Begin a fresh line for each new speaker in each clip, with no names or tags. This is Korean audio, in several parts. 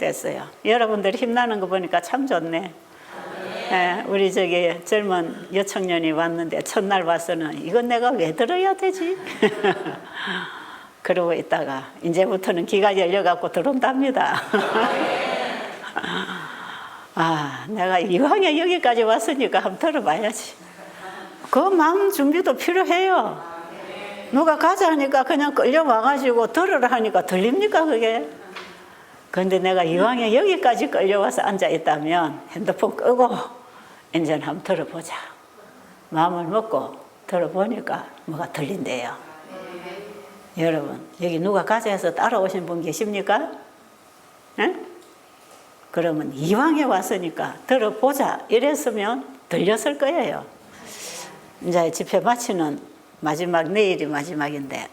됐어요. 여러분들이 힘나는 거 보니까 참 좋네. 예, 우리 저기 젊은 여청년이 왔는데 첫날 와서는 이건 내가 왜 들어야 되지? 그러고 있다가 이제부터는 귀가 열려갖고 들어온답니다. 아, 내가 이왕에 여기까지 왔으니까 한번 들어봐야지. 그 마음 준비도 필요해요. 누가 가자 하니까 그냥 끌려와가지고 들으라 하니까 들립니까 그게? 그런데 내가 이왕에 여기까지 끌려와서 앉아있다면 핸드폰 끄고 이제 한번 들어보자. 마음을 먹고 들어보니까 뭐가 들린대요. 여러분, 여기 누가 가자 해서 따라오신 분 계십니까? 네? 그러면 이왕에 왔으니까 들어보자 이랬으면 들렸을 거예요. 이제 집회 마치는 마지막, 내일이 마지막인데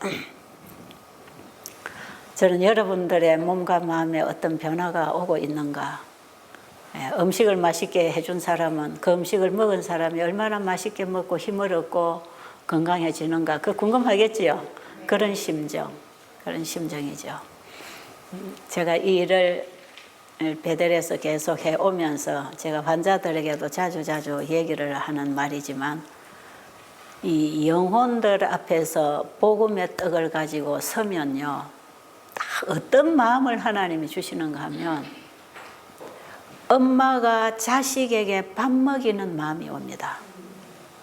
저는 여러분들의 몸과 마음에 어떤 변화가 오고 있는가, 음식을 맛있게 해준 사람은 그 음식을 먹은 사람이 얼마나 맛있게 먹고 힘을 얻고 건강해지는가, 그거 궁금하겠지요. 그런 심정, 그런 심정이죠. 제가 이 일을 베델에서 계속 해오면서 제가 환자들에게도 자주 얘기를 하는 말이지만, 이 영혼들 앞에서 복음의 떡을 가지고 서면요, 딱 어떤 마음을 하나님이 주시는가 하면 엄마가 자식에게 밥 먹이는 마음이 옵니다.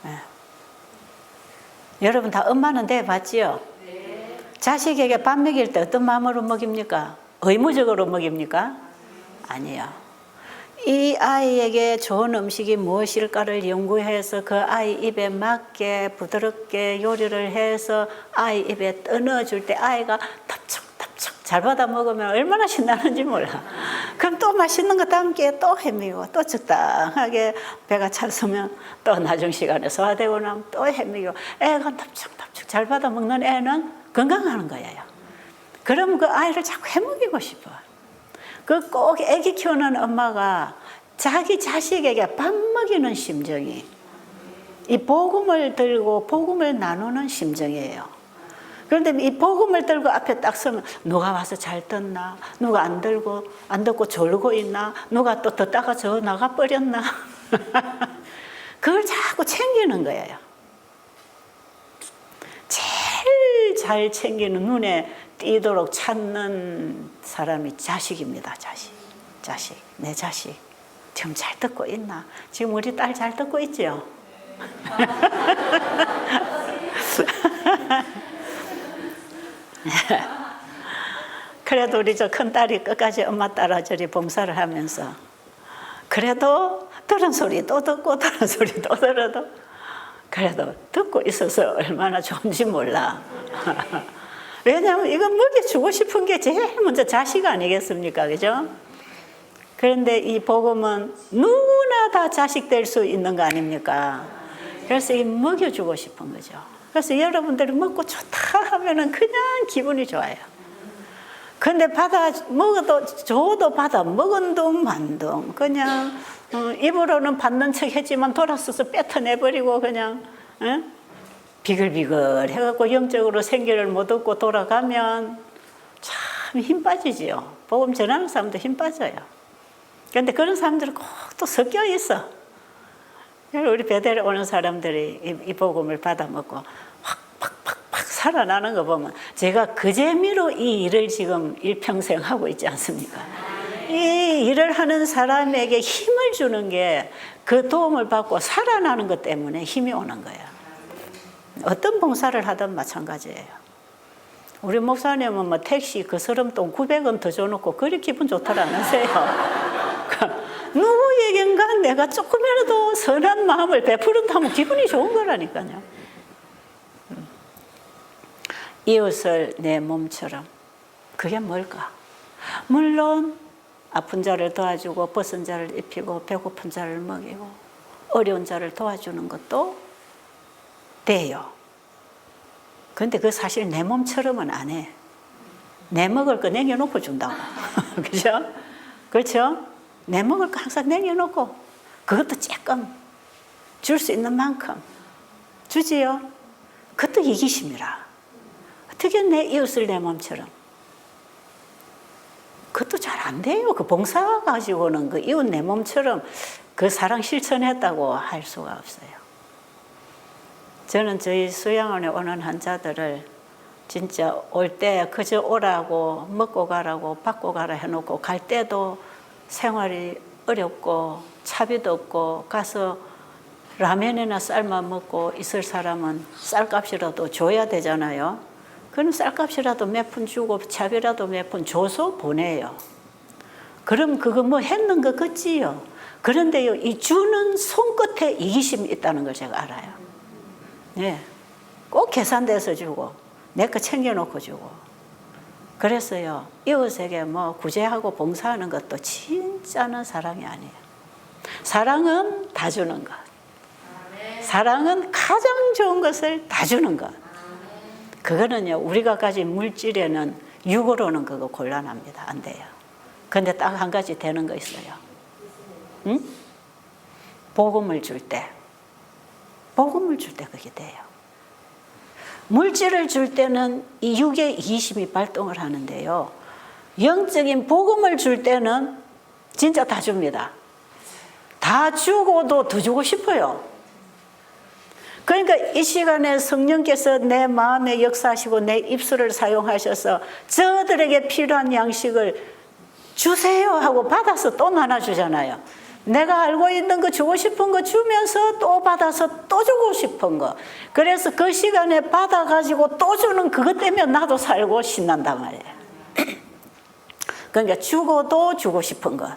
네. 여러분 다 엄마는 돼 봤지요? 네. 자식에게 밥 먹일 때 어떤 마음으로 먹입니까? 의무적으로 먹입니까? 아니요. 이 아이에게 좋은 음식이 무엇일까를 연구해서 그 아이 입에 맞게 부드럽게 요리를 해서 아이 입에 떠넣어줄 때 아이가 탑척 잘 받아 먹으면 얼마나 신나는지 몰라. 그럼 또 맛있는 거 함께 또 헤매고 또 적당하게 배가 찼으면 또 나중 시간에 소화되고 나면 또 헤매고, 애가 탑척 잘 받아 먹는 애는 건강하는 거예요. 그럼 그 아이를 자꾸 해먹이고 싶어. 그 꼭 애기 키우는 엄마가 자기 자식에게 밥 먹이는 심정이 이 복음을 들고 복음을 나누는 심정이에요. 그런데 이 복음을 들고 앞에 딱 서면 누가 와서 잘 듣나, 누가 안 듣고 졸고 있나, 누가 또 듣다가 저 나가 버렸나. 그걸 자꾸 챙기는 거예요. 제일 잘 챙기는, 눈에 띄도록 찾는 사람이 자식입니다. 자식, 내 자식 지금 잘 듣고 있나? 지금 우리 딸 잘 듣고 있죠? 그래도 우리 저 큰딸이 끝까지 엄마 따라 저리 봉사를 하면서 그래도 들은 소리 또 듣고 들은 소리 또 들어도 그래도 듣고 있어서 얼마나 좋은지 몰라. 왜냐하면 이건 먹여주고 싶은 게 제일 먼저 자식 아니겠습니까? 그죠? 그런데 이 복음은 누구나 다 자식 될 수 있는 거 아닙니까? 그래서 이 먹여주고 싶은 거죠. 그래서 여러분들이 먹고 좋다 하면은 그냥 기분이 좋아요. 근데 줘도 받아 먹은 둥 만둥 그냥 입으로는 받는 척 했지만 돌아서서 뱉어내버리고 그냥 비글비글 해갖고 영적으로 생기를 못 얻고 돌아가면 참 힘 빠지지요. 복음 전하는 사람도 힘 빠져요. 그런데 그런 사람들은 꼭 또 섞여 있어. 우리 베델에 오는 사람들이 이 복음을 받아 먹고 팍 살아나는 거 보면 제가 그 재미로 이 일을 지금 일평생 하고 있지 않습니까? 이 일을 하는 사람에게 힘을 주는 게 그 도움을 받고 살아나는 것 때문에 힘이 오는 거예요. 어떤 봉사를 하든 마찬가지예요. 우리 목사님은 뭐 택시 그 서름돈 900원 더 줘놓고 그리 기분 좋더라면서요. 누구에겐가 내가 조금이라도 선한 마음을 베푸른다면 기분이 좋은 거라니까요. 이웃을 내 몸처럼, 그게 뭘까? 물론 아픈 자를 도와주고 벗은 자를 입히고 배고픈 자를 먹이고 어려운 자를 도와주는 것도 돼요. 그런데 그 사실 내 몸처럼은 안 해. 내 먹을 거 남겨놓고 준다고. 그죠? 그렇죠? 내 먹을 거 항상 남겨놓고 그것도 조금 줄 수 있는 만큼 주지요. 그것도 이기심이라. 어떻게 내 이웃을 내 몸처럼. 그것도 잘 안 돼요. 그 봉사 가지고는 그 이웃 내 몸처럼 그 사랑 실천했다고 할 수가 없어요. 저는 저희 수양원에 오는 환자들을 진짜 올 때 그저 오라고 먹고 가라고 받고 가라 해놓고 갈 때도 생활이 어렵고 차비도 없고 가서 라면이나 쌀만 먹고 있을 사람은 쌀값이라도 줘야 되잖아요. 그럼 쌀값이라도 몇 푼 주고 차비라도 몇 푼 줘서 보내요. 그럼 그거 뭐 했는 거 같지요. 그런데요, 이 주는 손끝에 이기심이 있다는 걸 제가 알아요. 네, 꼭 계산돼서 주고 내 거 챙겨놓고 주고. 그래서요, 이웃에게 뭐 구제하고 봉사하는 것도 진짜는 사랑이 아니에요. 사랑은 다 주는 것. 사랑은 가장 좋은 것을 다 주는 것. 그거는요, 우리가 가진 물질에는 육으로는 그거 곤란합니다. 안 돼요. 근데 딱 한 가지 되는 거 있어요. 응? 복음을 줄 때. 복음을 줄 때 그게 돼요. 물질을 줄 때는 이 육의 이기심이 발동을 하는데요. 영적인 복음을 줄 때는 진짜 다 줍니다. 다 주고도 더 주고 싶어요. 그러니까 이 시간에 성령께서 내 마음에 역사하시고 내 입술을 사용하셔서 저들에게 필요한 양식을 주세요 하고 받아서 또 나눠주잖아요. 내가 알고 있는 거 주고 싶은 거 주면서 또 받아서 또 주고 싶은 거. 그래서 그 시간에 받아가지고 또 주는 그것 때문에 나도 살고 신난단 말이에요. 그러니까 주고도 주고 싶은 것.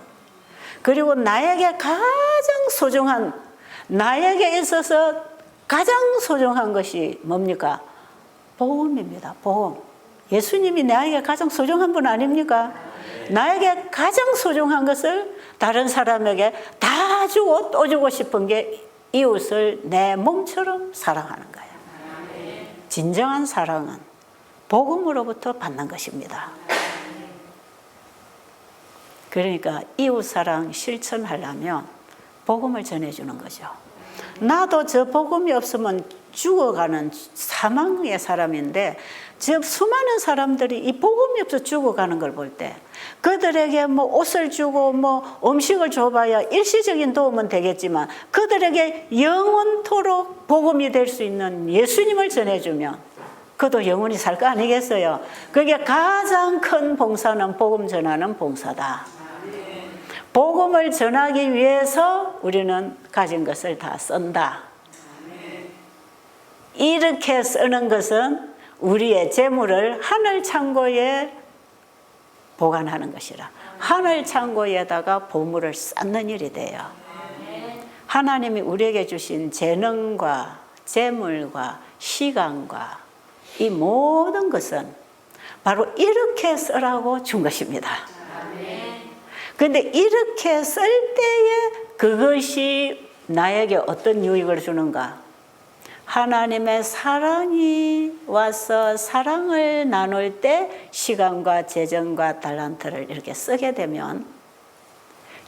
그리고 나에게 가장 소중한, 나에게 있어서 가장 소중한 것이 뭡니까? 복음입니다. 복음. 예수님이 나에게 가장 소중한 분 아닙니까? 나에게 가장 소중한 것을 다른 사람에게 다 주고 또 주고 싶은 게 이웃을 내 몸처럼 사랑하는 거예요. 진정한 사랑은 복음으로부터 받는 것입니다. 그러니까 이웃 사랑 실천하려면 복음을 전해주는 거죠. 나도 저 복음이 없으면 죽어가는 사망의 사람인데 저 수많은 사람들이 이 복음이 없어 죽어가는 걸 볼 때 그들에게 뭐 옷을 주고 뭐 음식을 줘봐야 일시적인 도움은 되겠지만 그들에게 영원토록 복음이 될 수 있는 예수님을 전해주면 그도 영원히 살 거 아니겠어요? 그게 가장 큰 봉사는 복음 전하는 봉사다. 복음을 전하기 위해서 우리는 가진 것을 다 쓴다. 이렇게 쓰는 것은 우리의 재물을 하늘 창고에 보관하는 것이라. 하늘 창고에다가 보물을 쌓는 일이 돼요. 하나님이 우리에게 주신 재능과 재물과 시간과 이 모든 것은 바로 이렇게 쓰라고 준 것입니다. 그런데 이렇게 쓸 때에 그것이 나에게 어떤 유익을 주는가? 하나님의 사랑이 와서 사랑을 나눌 때 시간과 재정과 달란트를 이렇게 쓰게 되면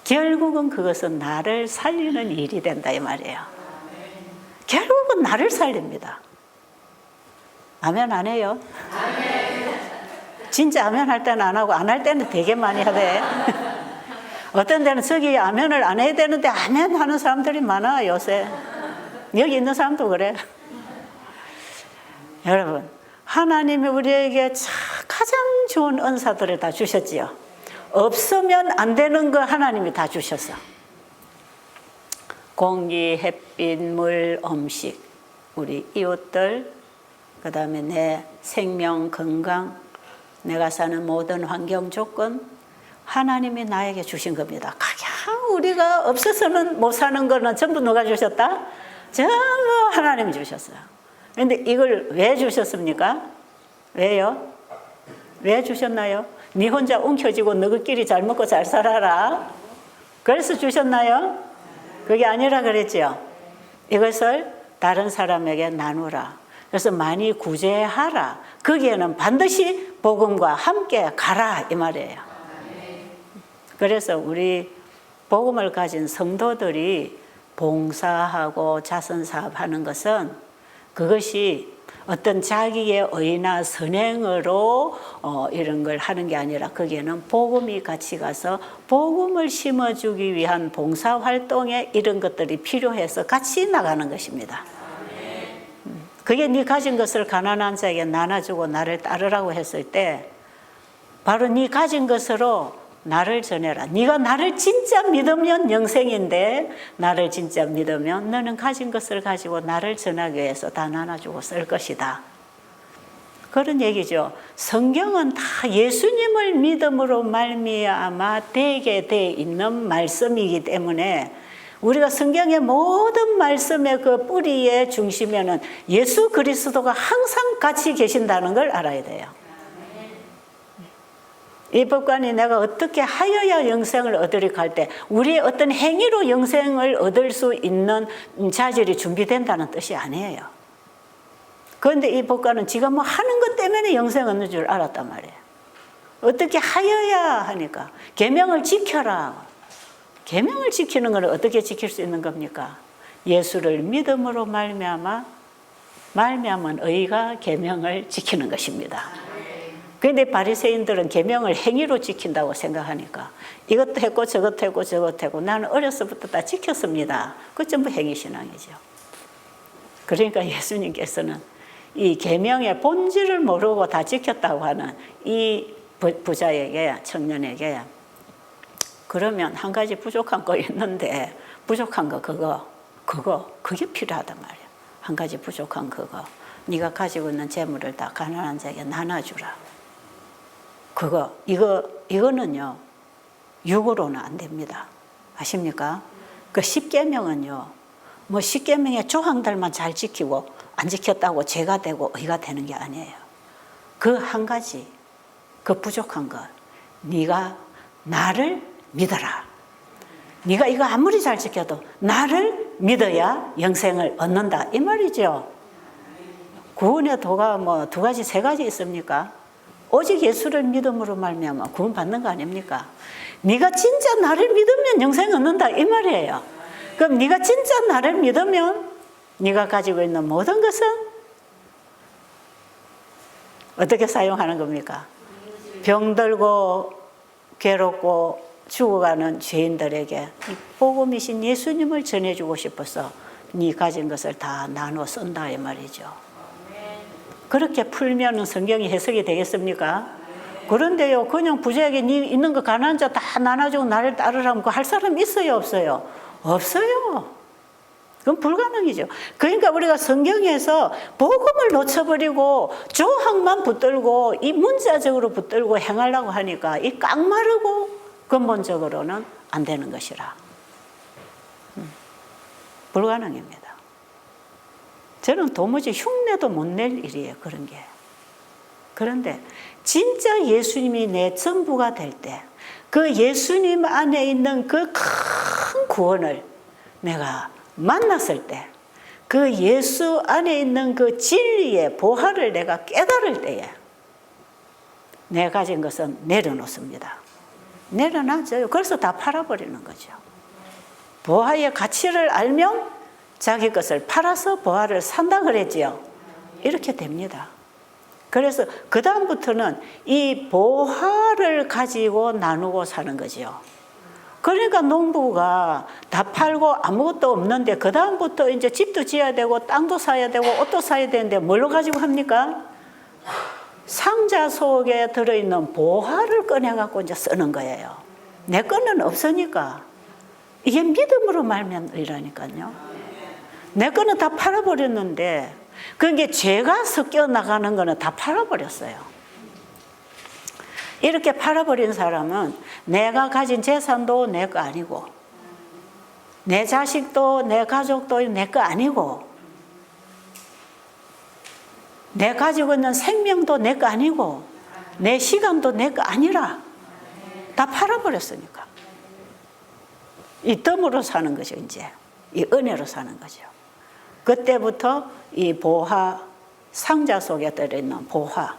결국은 그것은 나를 살리는 일이 된다 이 말이에요. 결국은 나를 살립니다. 아멘 안 해요? 진짜 아멘 할 때는 안 하고 안 할 때는 되게 많이 하대. 어떤 데는 저기 아멘을 안 해야 되는데 아멘 하는 사람들이 많아 요새. 여기 있는 사람도 그래. 여러분, 하나님이 우리에게 가장 좋은 은사들을 다 주셨지요. 없으면 안 되는 거 하나님이 다 주셨어. 공기, 햇빛, 물, 음식, 우리 이웃들, 그 다음에 내 생명, 건강, 내가 사는 모든 환경 조건, 하나님이 나에게 주신 겁니다. 가장 우리가 없어서는 못 사는 거는 전부 누가 주셨다? 전부 하나님이 주셨어요. 그런데 이걸 왜 주셨습니까? 왜요? 왜 주셨나요? 네 혼자 움켜쥐고 너희끼리 잘 먹고 잘 살아라. 그래서 주셨나요? 그게 아니라 그랬죠. 이것을 다른 사람에게 나누라. 그래서 많이 구제하라. 거기에는 반드시 복음과 함께 가라 이 말이에요. 그래서 우리 복음을 가진 성도들이 봉사하고 자선사업하는 것은 그것이 어떤 자기의 의나 선행으로 이런 걸 하는 게 아니라 거기에는 복음이 같이 가서 복음을 심어주기 위한 봉사활동에 이런 것들이 필요해서 같이 나가는 것입니다. 그게 네 가진 것을 가난한 자에게 나눠주고 나를 따르라고 했을 때 바로 네 가진 것으로 나를 전해라. 네가 나를 진짜 믿으면 영생인데 나를 진짜 믿으면 너는 가진 것을 가지고 나를 전하기 위해서 다 나눠주고 쓸 것이다. 그런 얘기죠. 성경은 다 예수님을 믿음으로 말미암아 되게 돼 있는 말씀이기 때문에 우리가 성경의 모든 말씀의 그 뿌리의 중심에는 예수 그리스도가 항상 같이 계신다는 걸 알아야 돼요. 이 법관이 내가 어떻게 하여야 영생을 얻으리까 할 때 우리의 어떤 행위로 영생을 얻을 수 있는 자질이 준비된다는 뜻이 아니에요. 그런데 이 법관은 지가 뭐 하는 것 때문에 영생 얻는 줄 알았단 말이에요. 어떻게 하여야 하니까 계명을 지켜라. 계명을 지키는 걸 어떻게 지킬 수 있는 겁니까? 예수를 믿음으로 말미암은 의가 계명을 지키는 것입니다. 그런데 바리새인들은 계명을 행위로 지킨다고 생각하니까 이것도 했고 저것도 했고 저것도 했고 나는 어려서부터 다 지켰습니다. 그거 전부 행위신앙이죠. 그러니까 예수님께서는 이 계명의 본질을 모르고 다 지켰다고 하는 이 부자에게, 청년에게 그러면 한 가지 부족한 거 있는데 부족한 거 그게 필요하단 말이야. 한 가지 부족한 그거 네가 가지고 있는 재물을 다 가난한 자에게 나눠주라. 이거는요 육으로는 안 됩니다. 아십니까? 그 십계명은요 뭐 십계명의 조항들만 잘 지키고 안 지켰다고 죄가 되고 의가 되는 게 아니에요. 그 한 가지 그 부족한 것 네가 나를 믿어라. 네가 이거 아무리 잘 지켜도 나를 믿어야 영생을 얻는다 이 말이죠. 구원의 도가 뭐 두 가지 세 가지 있습니까? 오직 예수를 믿음으로 말미암아 구원 받는 거 아닙니까? 네가 진짜 나를 믿으면 영생 얻는다 이 말이에요. 그럼 네가 진짜 나를 믿으면 네가 가지고 있는 모든 것은 어떻게 사용하는 겁니까? 병들고 괴롭고 죽어가는 죄인들에게 복음이신 예수님을 전해주고 싶어서 네 가진 것을 다 나눠 쓴다 이 말이죠. 그렇게 풀면 성경이 해석이 되겠습니까? 그런데요 그냥 부자에게 네 있는 거 가난한 자 다 나눠주고 나를 따르라면 그거 할 사람 있어요 없어요? 없어요. 그건 불가능이죠. 그러니까 우리가 성경에서 복음을 놓쳐버리고 조항만 붙들고 이 문자적으로 붙들고 행하려고 하니까 이 깡마르고 근본적으로는 안 되는 것이라. 불가능입니다. 저는 도무지 흉내도 못 낼 일이에요. 그런 게. 그런데 진짜 예수님이 내 전부가 될 때 그 예수님 안에 있는 그 큰 구원을 내가 만났을 때 그 예수 안에 있는 그 진리의 보화를 내가 깨달을 때에 내 가진 것은 내려놓습니다. 내려놔줘요. 그래서 다 팔아버리는 거죠. 보화의 가치를 알면 자기 것을 팔아서 보화를 산다 그랬지요. 이렇게 됩니다. 그래서 그 다음부터는 이 보화를 가지고 나누고 사는 거죠. 그러니까 농부가 다 팔고 아무것도 없는데 그 다음부터 이제 집도 지어야 되고 땅도 사야 되고 옷도 사야 되는데 뭘로 가지고 합니까? 상자 속에 들어있는 보화를 꺼내갖고 이제 쓰는 거예요. 내 거는 없으니까. 이게 믿음으로 말미암으라니까요. 내 거는 다 팔아버렸는데 그게 죄가 섞여 나가는 거는 다 팔아버렸어요. 이렇게 팔아버린 사람은 내가 가진 재산도 내 거 아니고 내 자식도 내 가족도 내 거 아니고 내 가지고 있는 생명도 내 거 아니고 내 시간도 내 거 아니라 다 팔아버렸으니까 이 덤으로 사는 거죠. 이제 이 은혜로 사는 거죠. 그때부터 이 보화 상자 속에 들어있는 보화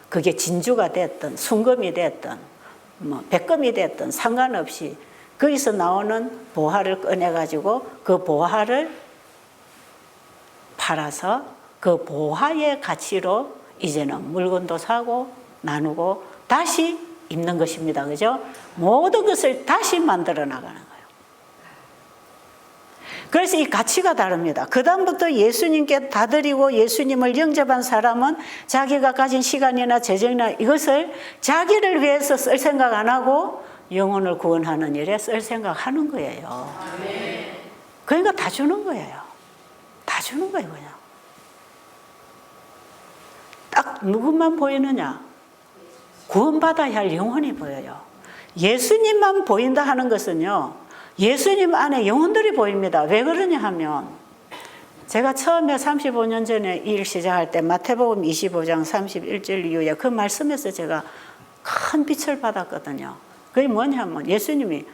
그게 진주가 됐든 순금이 됐든 뭐 백금이 됐든 상관없이 거기서 나오는 보화를 꺼내 가지고 그 보화를 팔아서 그 보화의 가치로 이제는 물건도 사고 나누고 다시 입는 것입니다. 그죠? 모든 것을 다시 만들어 나가는 거예요. 그래서 이 가치가 다릅니다. 그 다음부터 예수님께 다 드리고 예수님을 영접한 사람은 자기가 가진 시간이나 재정이나 이것을 자기를 위해서 쓸 생각 안 하고 영혼을 구원하는 일에 쓸 생각하는 거예요. 그러니까 다 주는 거예요. 다 주는 거예요, 그냥. 딱 누구만 보이느냐? 구원받아야 할 영혼이 보여요. 예수님만 보인다 하는 것은요, 예수님 안에 영혼들이 보입니다. 왜 그러냐 하면, 제가 처음에 35년 전에 일 시작할 때 마태복음 25장 31절 이후에 그 말씀에서 제가 큰 빛을 받았거든요. 그게 뭐냐면 예수님이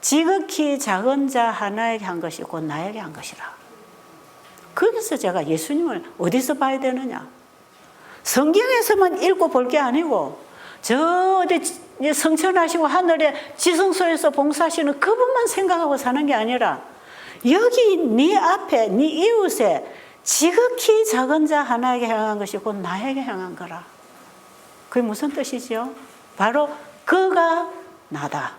지극히 작은 자 하나에게 한 것이 곧 나에게 한 것이라. 거기서 제가 예수님을 어디서 봐야 되느냐? 성경에서만 읽고 볼 게 아니고 저 어디 성천하시고 하늘에 지성소에서 봉사하시는 그분만 생각하고 사는 게 아니라 여기 네 앞에 네 이웃에 지극히 작은 자 하나에게 향한 것이 곧 나에게 향한 거라. 그게 무슨 뜻이죠? 바로 그가 나다.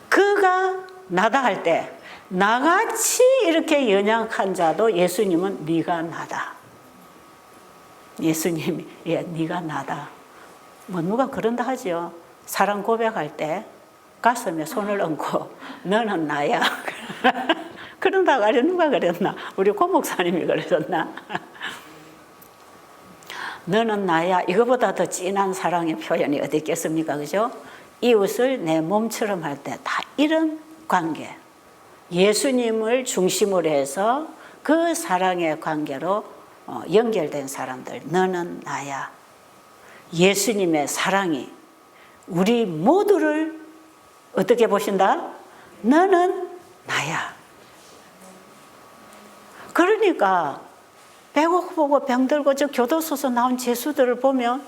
그가 나다 할 때 나같이 이렇게 연약한 자도 예수님은 네가 나다. 예수님이 네가 나다. 뭐 누가 그런다 하죠. 사랑 고백할 때 가슴에 손을 얹고 너는 나야. 그런다고 하려 누가 그랬나? 우리 고 목사님이 그러셨나? 너는 나야. 이거보다 더 진한 사랑의 표현이 어디 있겠습니까? 그죠? 이웃을 내 몸처럼 할 때 다 이런 관계. 예수님을 중심으로 해서 그 사랑의 관계로 연결된 사람들. 너는 나야. 예수님의 사랑이 우리 모두를 어떻게 보신다? 너는 나야. 그러니까 배고프고 병들고 저 교도소에서 나온 죄수들을 보면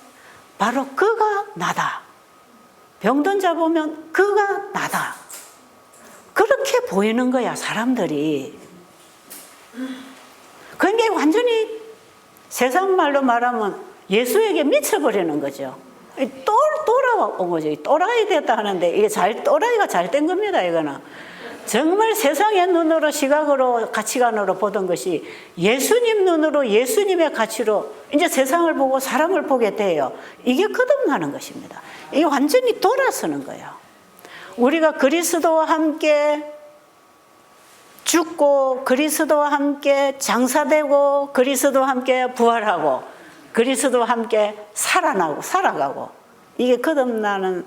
바로 그가 나다. 병든 자 보면 그가 나다. 그렇게 보이는 거야, 사람들이. 그게 완전히 세상 말로 말하면 예수에게 미쳐버리는 거죠. 돌아온 거죠. 또라이 됐다 하는데 이게 또라이가 잘 된 겁니다, 이거는. 정말 세상의 눈으로, 시각으로, 가치관으로 보던 것이 예수님 눈으로, 예수님의 가치로 이제 세상을 보고 사람을 보게 돼요. 이게 거듭나는 것입니다. 이게 완전히 돌아서는 거예요. 우리가 그리스도와 함께 죽고, 그리스도와 함께 장사되고, 그리스도와 함께 부활하고, 그리스도와 함께 살아가고, 이게 거듭나는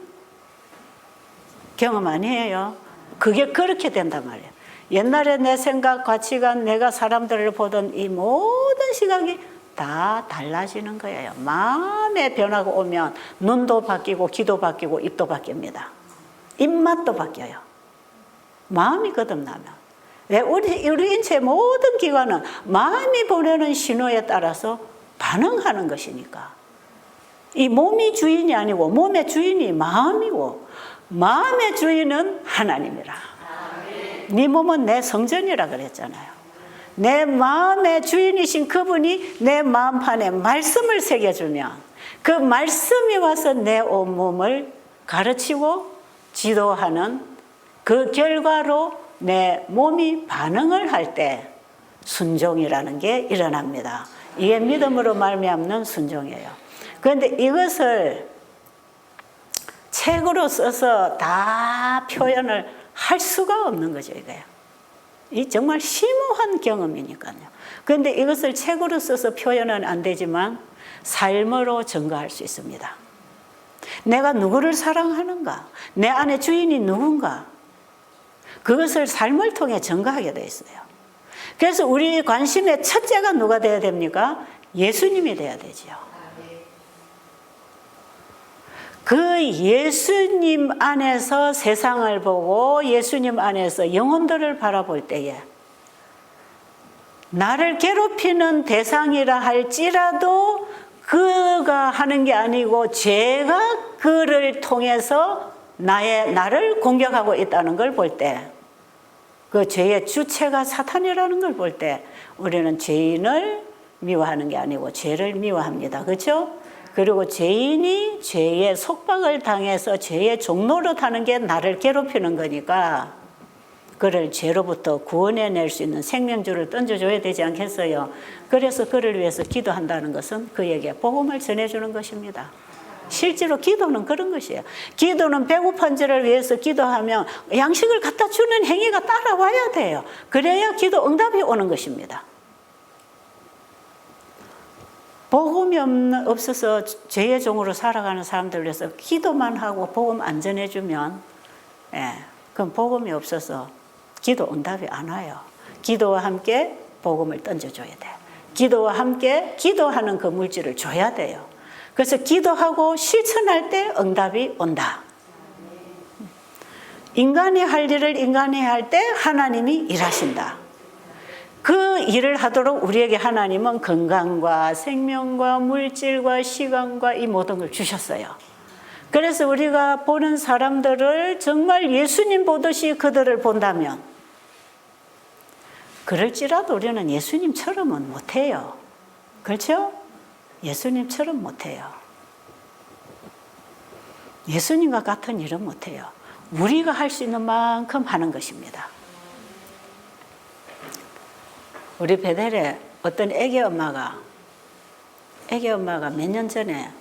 경험 아니에요. 그게 그렇게 된단 말이에요. 옛날에 내 생각, 가치관, 내가 사람들을 보던 이 모든 시각이 다 달라지는 거예요. 마음의 변화가 오면 눈도 바뀌고 귀도 바뀌고 입도 바뀝니다. 입맛도 바뀌어요. 마음이 거듭나면. 우리 인체 모든 기관은 마음이 보내는 신호에 따라서 반응하는 것이니까. 이 몸이 주인이 아니고 몸의 주인이 마음이고 마음의 주인은 하나님이라. 네 몸은 내 성전이라 그랬잖아요. 내 마음의 주인이신 그분이 내 마음판에 말씀을 새겨주면 그 말씀이 와서 내 온몸을 가르치고 지도하는 그 결과로 내 몸이 반응을 할 때 순종이라는 게 일어납니다. 이게 믿음으로 말미암는 순종이에요. 그런데 이것을 책으로 써서 다 표현을 할 수가 없는 거죠, 이거예요. 이 정말 심오한 경험이니까요. 그런데 이것을 책으로 써서 표현은 안 되지만 삶으로 증거할 수 있습니다. 내가 누구를 사랑하는가? 내 안에 주인이 누군가? 그것을 삶을 통해 증거하게 되어 있어요. 그래서 우리 관심의 첫째가 누가 되어야 됩니까? 예수님이 되어야 되지요. 그 예수님 안에서 세상을 보고 예수님 안에서 영혼들을 바라볼 때에 나를 괴롭히는 대상이라 할지라도 그가 하는 게 아니고 죄가 그를 통해서 나를 공격하고 있다는 걸 볼 때, 그 죄의 주체가 사탄이라는 걸 볼 때 우리는 죄인을 미워하는 게 아니고 죄를 미워합니다. 그렇죠? 그리고 죄인이 죄의 속박을 당해서 죄의 종로로 타는 게 나를 괴롭히는 거니까 그를 죄로부터 구원해낼 수 있는 생명줄을 던져줘야 되지 않겠어요? 그래서 그를 위해서 기도한다는 것은 그에게 복음을 전해주는 것입니다. 실제로 기도는 그런 것이에요. 기도는 배고픈 자를 위해서 기도하면 양식을 갖다 주는 행위가 따라와야 돼요. 그래야 기도 응답이 오는 것입니다. 복음이 없어서 죄의 종으로 살아가는 사람들 위해서 기도만 하고 복음 안 전해주면 그럼 복음이 없어서 기도 응답이 안 와요. 기도와 함께 복음을 던져줘야 돼. 기도와 함께 기도하는 그 물질을 줘야 돼요. 그래서 기도하고 실천할 때 응답이 온다. 인간이 할 일을 인간이 할 때 하나님이 일하신다. 그 일을 하도록 우리에게 하나님은 건강과 생명과 물질과 시간과 이 모든 걸 주셨어요. 그래서 우리가 보는 사람들을 정말 예수님 보듯이 그들을 본다면 그럴지라도 우리는 예수님처럼은 못해요. 그렇죠? 예수님처럼 못해요. 예수님과 같은 일은 못해요. 우리가 할 수 있는 만큼 하는 것입니다. 우리 베델에 어떤 애기 엄마가 몇 년 전에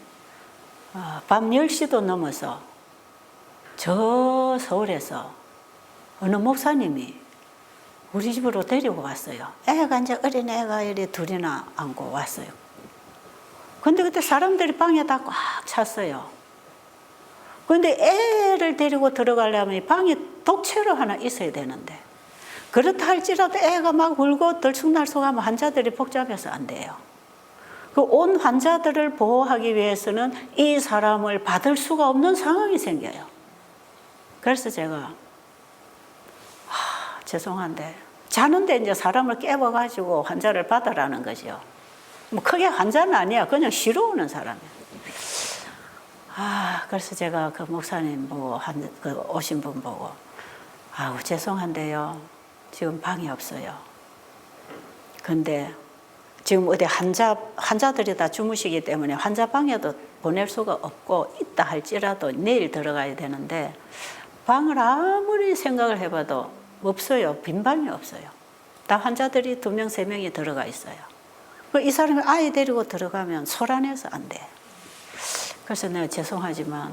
밤 10시도 넘어서 저 서울에서 어느 목사님이 우리 집으로 데리고 왔어요. 애가 이제 어린애가 이리 둘이나 안고 왔어요. 근데 그때 사람들이 방에다 꽉 찼어요. 근데 애를 데리고 들어가려면 방에 독채로 하나 있어야 되는데 그렇다 할지라도 애가 막 울고 들쑥날쑥하면 환자들이 복잡해서 안 돼요. 그 온 환자들을 보호하기 위해서는 이 사람을 받을 수가 없는 상황이 생겨요. 그래서 제가 죄송한데 자는데 이제 사람을 깨워가지고 환자를 받으라는 거죠. 뭐 크게 환자는 아니야. 그냥 쉬러 오는 사람이에요. 그래서 제가 그 목사님 보고 그 오신 분 보고 죄송한데요. 지금 방이 없어요. 근데 지금 어디 환자들이 다 주무시기 때문에 환자 방에도 보낼 수가 없고 있다 할지라도 내일 들어가야 되는데 방을 아무리 생각을 해봐도 없어요. 빈 방이 없어요. 다 환자들이 2명, 3명이 들어가 있어요. 이 사람이 아이 데리고 들어가면 소란해서 안 돼. 그래서 내가 죄송하지만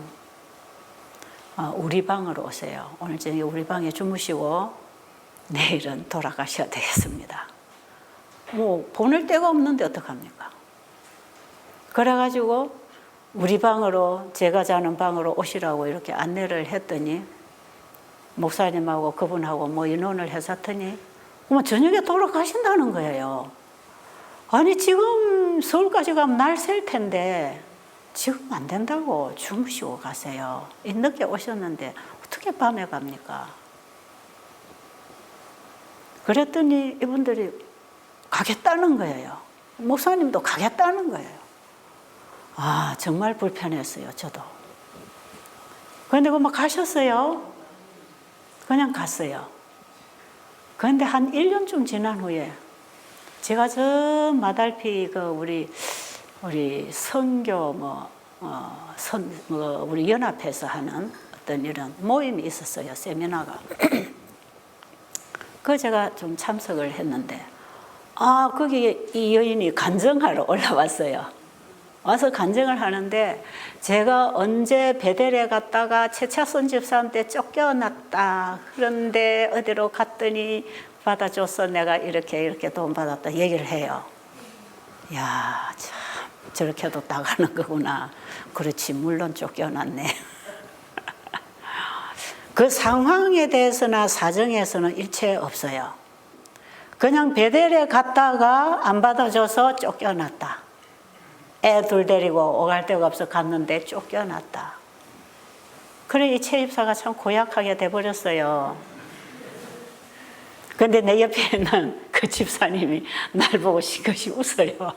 우리 방으로 오세요. 오늘 저녁에 우리 방에 주무시고 내일은 돌아가셔야 되겠습니다. 뭐 보낼 데가 없는데 어떡합니까? 그래가지고 우리 방으로 제가 자는 방으로 오시라고 이렇게 안내를 했더니 목사님하고 그분하고 뭐 인원을 해서 했더니 저녁에 돌아가신다는 거예요. 아니 지금 서울까지 가면 날 셀 텐데 지금 안 된다고 주무시고 가세요. 늦게 오셨는데 어떻게 밤에 갑니까? 그랬더니 이분들이 가겠다는 거예요. 목사님도 가겠다는 거예요. 정말 불편했어요. 저도. 그런데 막 가셨어요. 그냥 갔어요. 그런데 한 1년쯤 지난 후에 제가 저 마달피 우리 선교 우리 연합해서 하는 어떤 이런 모임이 있었어요. 세미나가. 그 제가 좀 참석을 했는데 거기에 이 여인이 간증하러 올라왔어요. 와서 간증을 하는데 제가 언제 베델에 갔다가 최차선 집사한테 쫓겨났다. 그런데 어디로 갔더니 받아줘서 내가 이렇게 돈 받았다 얘기를 해요. 야, 참 저렇게도 나가는 거구나. 그렇지, 물론 쫓겨났네. 그 상황에 대해서나 사정에서는 일체 없어요. 그냥 베델에 갔다가 안 받아줘서 쫓겨났다. 애 둘 데리고 오갈 데가 없어 갔는데 쫓겨났다. 그래 이 최 집사가 참 고약하게 돼버렸어요. 근데 내 옆에 있는 그 집사님이 날 보고 시컷이 웃어요.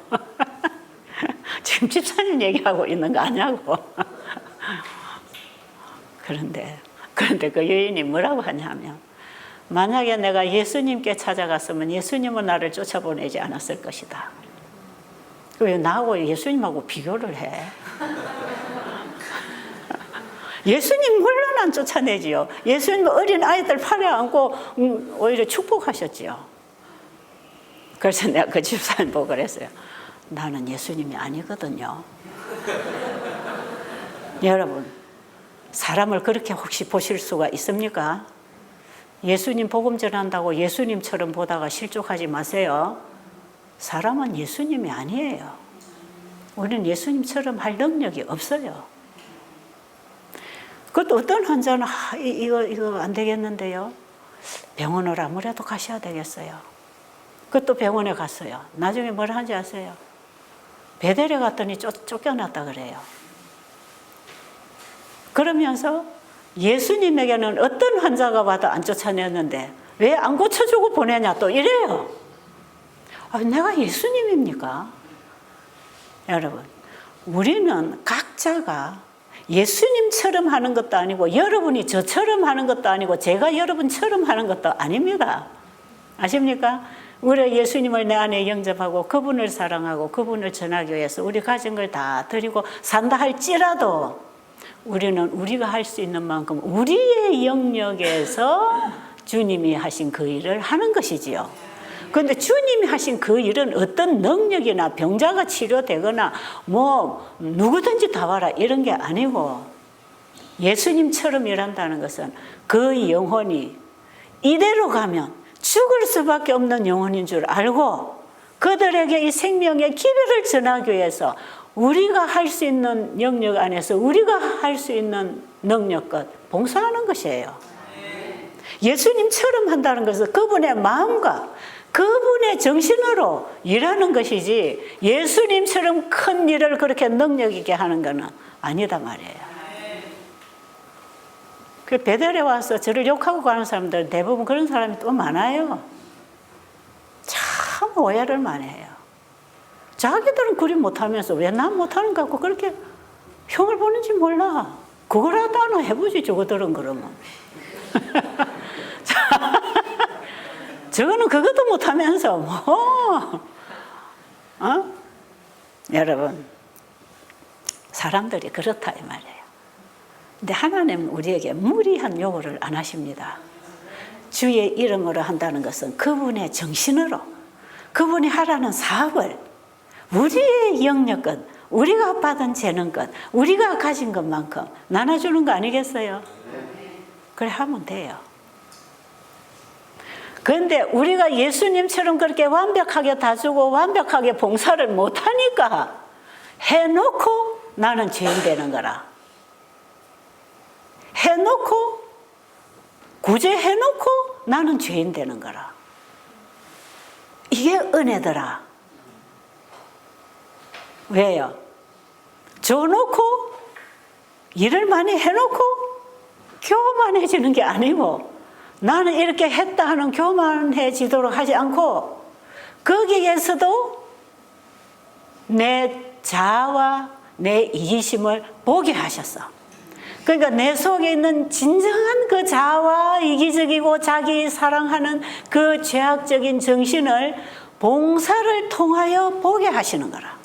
지금 집사님 얘기하고 있는 거 아냐고. 그런데 그 여인이 뭐라고 하냐면 만약에 내가 예수님께 찾아갔으면 예수님은 나를 쫓아보내지 않았을 것이다. 왜 나하고 예수님하고 비교를 해? 예수님 물론 안 쫓아내지요. 예수님 어린 아이들 팔에 안고 오히려 축복하셨지요. 그래서 내가 그 집사님 보고 그랬어요. 나는 예수님이 아니거든요. 여러분, 사람을 그렇게 혹시 보실 수가 있습니까? 예수님 복음 전한다고 예수님처럼 보다가 실족하지 마세요. 사람은 예수님이 아니에요. 우리는 예수님처럼 할 능력이 없어요. 그것도 어떤 환자는 이거 안 되겠는데요. 병원을 아무래도 가셔야 되겠어요. 그것도 병원에 갔어요. 나중에 뭘 하는지 아세요? 배대려 갔더니 쫓겨났다 그래요. 그러면서 예수님에게는 어떤 환자가 와도 안 쫓아냈는데 왜 안 고쳐주고 보내냐 또 이래요. 내가 예수님입니까? 여러분, 우리는 각자가 예수님처럼 하는 것도 아니고 여러분이 저처럼 하는 것도 아니고 제가 여러분처럼 하는 것도 아닙니다. 아십니까? 우리 예수님을 내 안에 영접하고 그분을 사랑하고 그분을 전하기 위해서 우리 가진 걸 다 드리고 산다 할지라도 우리는 우리가 할 수 있는 만큼 우리의 영역에서 주님이 하신 그 일을 하는 것이지요. 그런데 주님이 하신 그 일은 어떤 능력이나 병자가 치료되거나 뭐 누구든지 다 와라 이런 게 아니고 예수님처럼 일한다는 것은 그 영혼이 이대로 가면 죽을 수밖에 없는 영혼인 줄 알고 그들에게 이 생명의 기회를 전하기 위해서 우리가 할 수 있는 영역 안에서 우리가 할 수 있는 능력껏 봉사하는 것이에요. 예수님처럼 한다는 것은 그분의 마음과 그분의 정신으로 일하는 것이지 예수님처럼 큰 일을 그렇게 능력 있게 하는 것은 아니다 말이에요. 그 베델에 와서 저를 욕하고 가는 사람들은 대부분 그런 사람이 또 많아요. 참 오해를 많이 해요. 자기들은 그리 못하면서 왜 난 못하는 것 같고 그렇게 흉을 보는지 몰라. 그거라도 하나 해보지 저거들은 그러면. 저거는 그것도 못하면서 뭐 여러분 사람들이 그렇다 이 말이에요. 근데 하나님은 우리에게 무리한 요구를 안 하십니다. 주의 이름으로 한다는 것은 그분의 정신으로 그분이 하라는 사업을 우리의 영역껏 우리가 받은 재능껏 우리가 가진 것만큼 나눠주는 거 아니겠어요? 그래 하면 돼요. 그런데 우리가 예수님처럼 그렇게 완벽하게 다 주고 완벽하게 봉사를 못하니까 해놓고 나는 죄인 되는 거라. 해놓고 구제해놓고 나는 죄인 되는 거라. 이게 은혜더라. 왜요? 줘놓고 일을 많이 해놓고 교만해지는 게 아니고 나는 이렇게 했다 하는 교만해지도록 하지 않고 거기에서도 내 자아와 내 이기심을 보게 하셨어. 그러니까 내 속에 있는 진정한 그 자아와 이기적이고 자기 사랑하는 그 죄악적인 정신을 봉사를 통하여 보게 하시는 거라.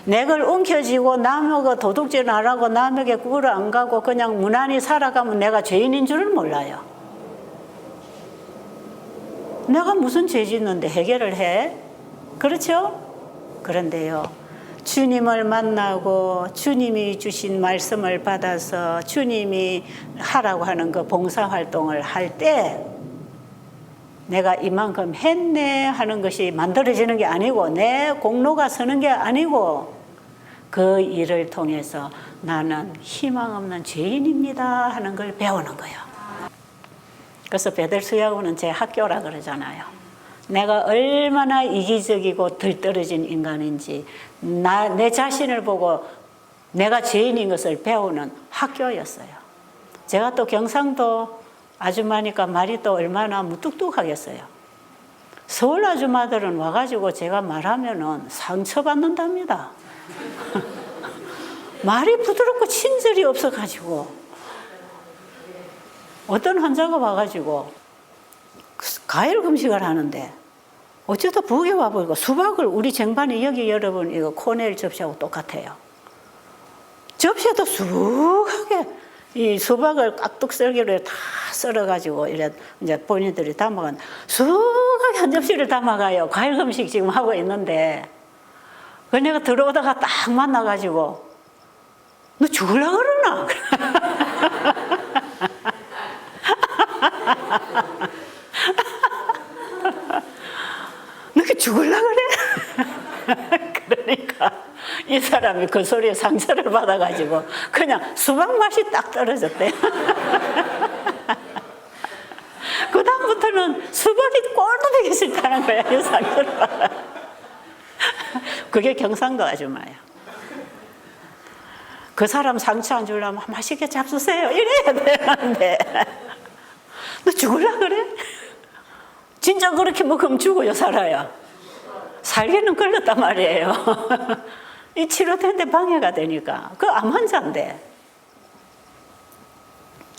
내걸 움켜쥐고 남에게 도둑질 안 하고 남에게 구를 안 가고 그냥 무난히 살아가면 내가 죄인인 줄은 몰라요. 내가 무슨 죄 짓는데 해결을 해? 그렇죠? 그런데요, 주님을 만나고 주님이 주신 말씀을 받아서 주님이 하라고 하는 그 봉사활동을 할 때 내가 이만큼 했네 하는 것이 만들어지는 게 아니고 내 공로가 서는 게 아니고 그 일을 통해서 나는 희망 없는 죄인입니다 하는 걸 배우는 거예요. 그래서 베델수야고는 제 학교라 그러잖아요. 내가 얼마나 이기적이고 들떨어진 인간인지 내 자신을 보고 내가 죄인인 것을 배우는 학교였어요. 제가 또 경상도 아줌마니까 말이 또 얼마나 무뚝뚝하겠어요. 서울 아줌마들은 와가지고 제가 말하면은 상처받는답니다. 말이 부드럽고 친절이 없어가지고 어떤 환자가 와가지고 과일 금식을 하는데 어쩌다 부엌에 와보니까 수박을 우리 쟁반에 여기 여러분 이거 코넬 접시하고 똑같아요. 접시에도 수북하게 이 수박을 깍둑 썰기로 다 썰어가지고 이래 이제 본인들이 담아간 수북하게 한 접시를 담아가요. 과일 음식 지금 하고 있는데 그 내가 들어오다가 딱 만나가지고 너 죽으려고 그러나? 너 죽으려고 그래? 그러니까 이 사람이 그 소리에 상처를 받아가지고 그냥 수박 맛이 딱 떨어졌대. 그 다음부터는 수박이 꼴도 되기 싫다는 거야. 이 상처를 받아. 그게 경상도 아줌마야. 그 사람 상처 안 주려면 맛있게 잡수세요 이래야 되는데 너 죽으려고 그래? 진짜 그렇게 먹으면 죽어요 살아요? 살기는 걸렸단 말이에요. 이 치료되는데 방해가 되니까 그 암 환자인데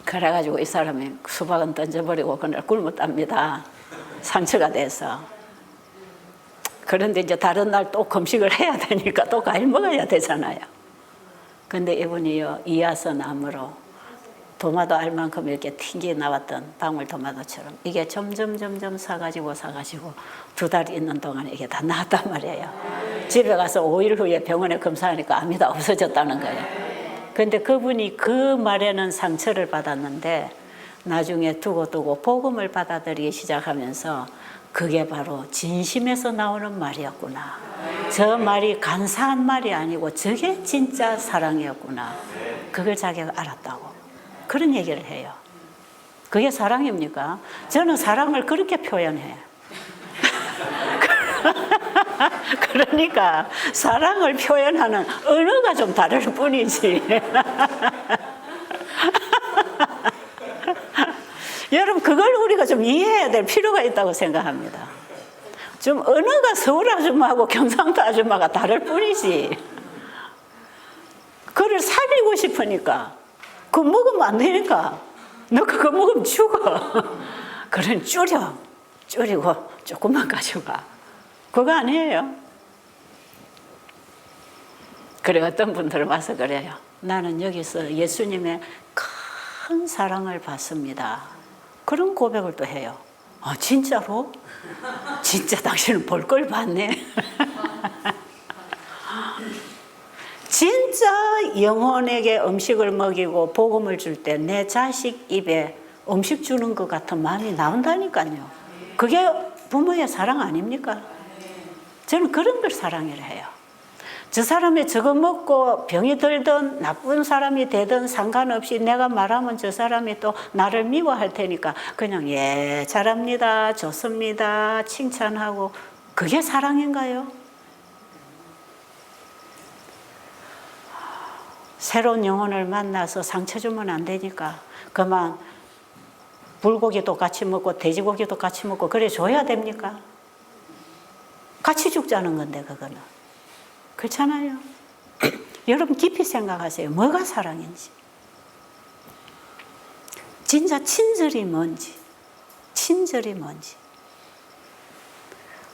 그래가지고 이 사람이 수박은 던져버리고 그날 굶었답니다. 상처가 돼서. 그런데 이제 다른 날 또 금식을 해야 되니까 또 과일 먹어야 되잖아요. 근데 이분이요 이하선 암으로 도마도 알만큼 이렇게 튕겨 나왔던 방울토마토처럼 이게 점점 사가지고 2달 있는 동안에 이게 다 나았단 말이에요. 집에 가서 5일 후에 병원에 검사하니까 암이 다 없어졌다는 거예요. 근데 그분이 그 말에는 상처를 받았는데 나중에 두고 복음을 받아들이기 시작하면서 그게 바로 진심에서 나오는 말이었구나. 저 말이 간사한 말이 아니고 저게 진짜 사랑이었구나. 그걸 자기가 알았다고. 그런 얘기를 해요. 그게 사랑입니까? 저는 사랑을 그렇게 표현해. 그러니까 사랑을 표현하는 언어가 좀 다를 뿐이지. 여러분 그걸 우리가 좀 이해해야 될 필요가 있다고 생각합니다. 좀 언어가 서울 아줌마하고 경상도 아줌마가 다를 뿐이지. 그걸 살리고 싶으니까 그거 먹으면 안 되니까 너 그거 먹으면 죽어. 그런 줄이고 조금만 가져가. 그거 아니에요. 그래 어떤 분들은 와서 그래요. 나는 여기서 예수님의 큰 사랑을 받습니다. 그런 고백을 또 해요. 아 진짜로? 진짜 당신은 볼 걸 봤네. 진짜 영혼에게 음식을 먹이고 복음을 줄 때 내 자식 입에 음식 주는 것 같은 마음이 나온다니까요. 그게 부모의 사랑 아닙니까? 저는 그런 걸 사랑이라 해요. 저 사람이 저거 먹고 병이 들든 나쁜 사람이 되든 상관없이 내가 말하면 저 사람이 또 나를 미워할 테니까 그냥 예 잘합니다 좋습니다 칭찬하고 그게 사랑인가요? 새로운 영혼을 만나서 상처 주면 안 되니까 그만 불고기도 같이 먹고 돼지고기도 같이 먹고 그래 줘야 됩니까? 같이 죽자는 건데 그거는 그렇잖아요. 여러분 깊이 생각하세요. 뭐가 사랑인지 진짜 친절이 뭔지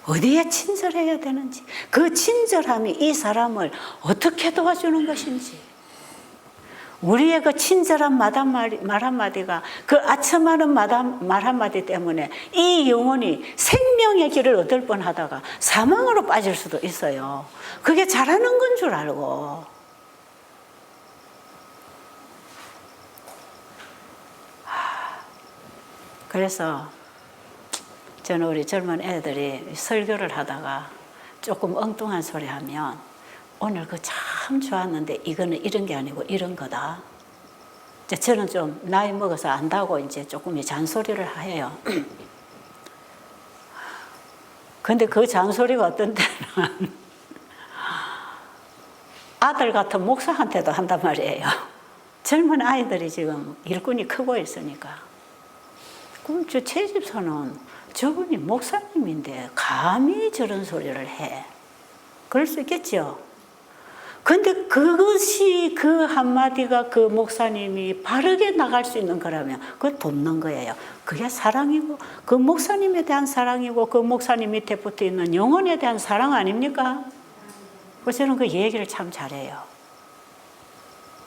어디에 친절해야 되는지 그 친절함이 이 사람을 어떻게 도와주는 것인지 우리의 그 친절한 말 한마디가 그 아첨하는 말 한마디 때문에 이 영혼이 생명의 길을 얻을 뻔하다가 사망으로 빠질 수도 있어요. 그게 잘하는 건 줄 알고. 그래서 저는 우리 젊은 애들이 설교를 하다가 조금 엉뚱한 소리 하면 오늘 그거 참 좋았는데 이거는 이런 게 아니고 이런 거다. 저는 좀 나이 먹어서 안다고 이제 조금 잔소리를 해요. 근데 그 잔소리가 어떤 때는 아들 같은 목사한테도 한단 말이에요. 젊은 아이들이 지금 일꾼이 크고 있으니까. 그럼 제 집사는 저분이 목사님인데 감히 저런 소리를 해. 그럴 수 있겠죠. 근데 그것이 그 한마디가 그 목사님이 바르게 나갈 수 있는 거라면 그거 돕는 거예요. 그게 사랑이고 그 목사님에 대한 사랑이고 그 목사님 밑에 붙어 있는 영혼에 대한 사랑 아닙니까? 그래서 저는 그 얘기를 참 잘해요.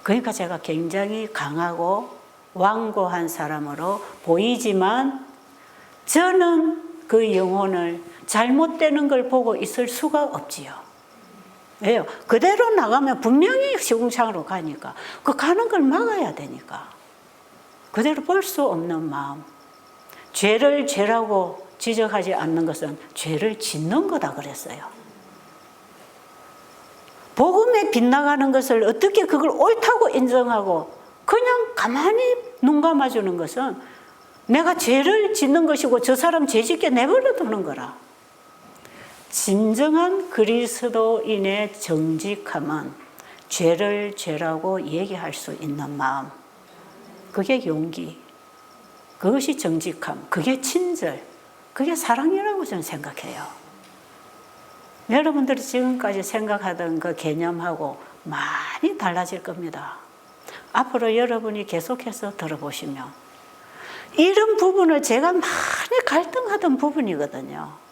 그러니까 제가 굉장히 강하고 완고한 사람으로 보이지만 저는 그 영혼을 잘못되는 걸 보고 있을 수가 없지요. 왜요? 그대로 나가면 분명히 시궁창으로 가니까 그 가는 걸 막아야 되니까 그대로 볼 수 없는 마음. 죄를 죄라고 지적하지 않는 것은 죄를 짓는 거다 그랬어요. 복음에 빗나가는 것을 어떻게 그걸 옳다고 인정하고 그냥 가만히 눈 감아주는 것은 내가 죄를 짓는 것이고 저 사람 죄 짓게 내버려 두는 거라. 진정한 그리스도인의 정직함은 죄를 죄라고 얘기할 수 있는 마음. 그게 용기. 그것이 정직함. 그게 친절. 그게 사랑이라고 저는 생각해요. 여러분들이 지금까지 생각하던 그 개념하고 많이 달라질 겁니다. 앞으로 여러분이 계속해서 들어보시면 이런 부분을 제가 많이 갈등하던 부분이거든요.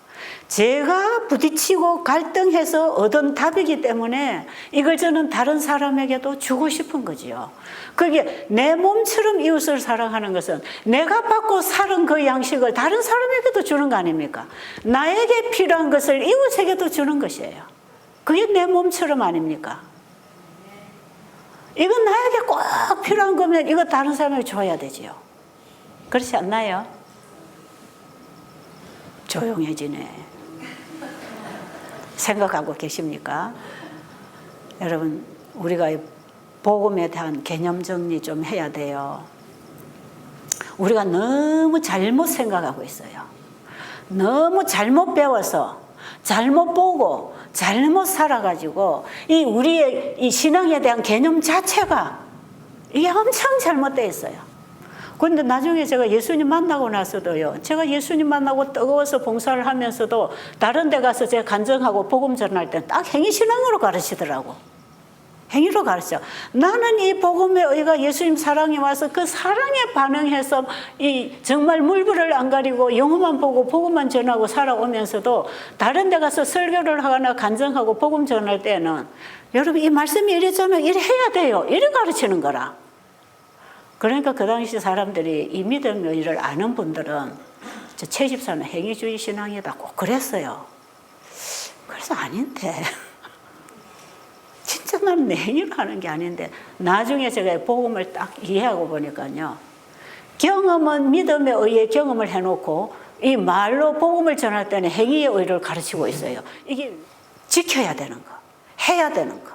제가 부딪히고 갈등해서 얻은 답이기 때문에 이걸 저는 다른 사람에게도 주고 싶은 거지요. 그게 내 몸처럼 이웃을 사랑하는 것은 내가 받고 살은 그 양식을 다른 사람에게도 주는 거 아닙니까? 나에게 필요한 것을 이웃에게도 주는 것이에요. 그게 내 몸처럼 아닙니까? 이건 나에게 꼭 필요한 거면 이거 다른 사람에게 줘야 되지요. 그렇지 않나요? 조용해지네. 생각하고 계십니까? 여러분, 우리가 복음에 대한 개념 정리 좀 해야 돼요. 우리가 너무 잘못 생각하고 있어요. 너무 잘못 배워서, 잘못 보고, 잘못 살아가지고, 우리의 이 신앙에 대한 개념 자체가 이게 엄청 잘못되어 있어요. 그런데 나중에 제가 예수님 만나고 나서도요, 제가 예수님 만나고 뜨거워서 봉사를 하면서도 다른 데 가서 제가 간증하고 복음 전할 때 딱 행위신앙으로 가르치더라고. 행위로 가르쳐. 나는 이 복음의 의가 예수님 사랑이 와서 그 사랑에 반응해서 정말 물불을 안 가리고 영혼만 보고 복음만 전하고 살아오면서도 다른 데 가서 설교를 하거나 간증하고 복음 전할 때는 여러분 이 말씀이 이랬잖아요. 이래 해야 돼요. 이래 가르치는 거라. 그러니까 그 당시 사람들이 이 믿음의 의를 아는 분들은 저 채집사는 행위주의 신앙이다 꼭 그랬어요. 그래서 아닌데 진짜 나는 내 행위로 하는 게 아닌데 나중에 제가 복음을 딱 이해하고 보니까요. 경험은 믿음의 의의 경험을 해놓고 이 말로 복음을 전할 때는 행위의 의를 가르치고 있어요. 이게 지켜야 되는 거, 해야 되는 거.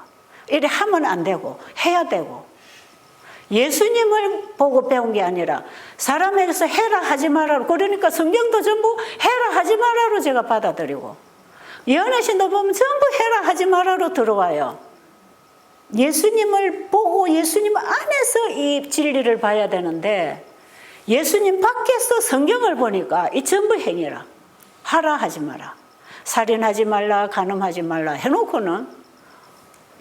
이래 하면 안 되고 해야 되고. 예수님을 보고 배운 게 아니라 사람에게서 해라 하지 말라로, 그러니까 성경도 전부 해라 하지 말라로 제가 받아들이고 연애신도 보면 전부 해라 하지 말라로 들어와요. 예수님을 보고 예수님 안에서 이 진리를 봐야 되는데 예수님 밖에서 성경을 보니까 이 전부 행위라. 하라 하지 마라. 살인하지 말라, 간음하지 말라 해놓고는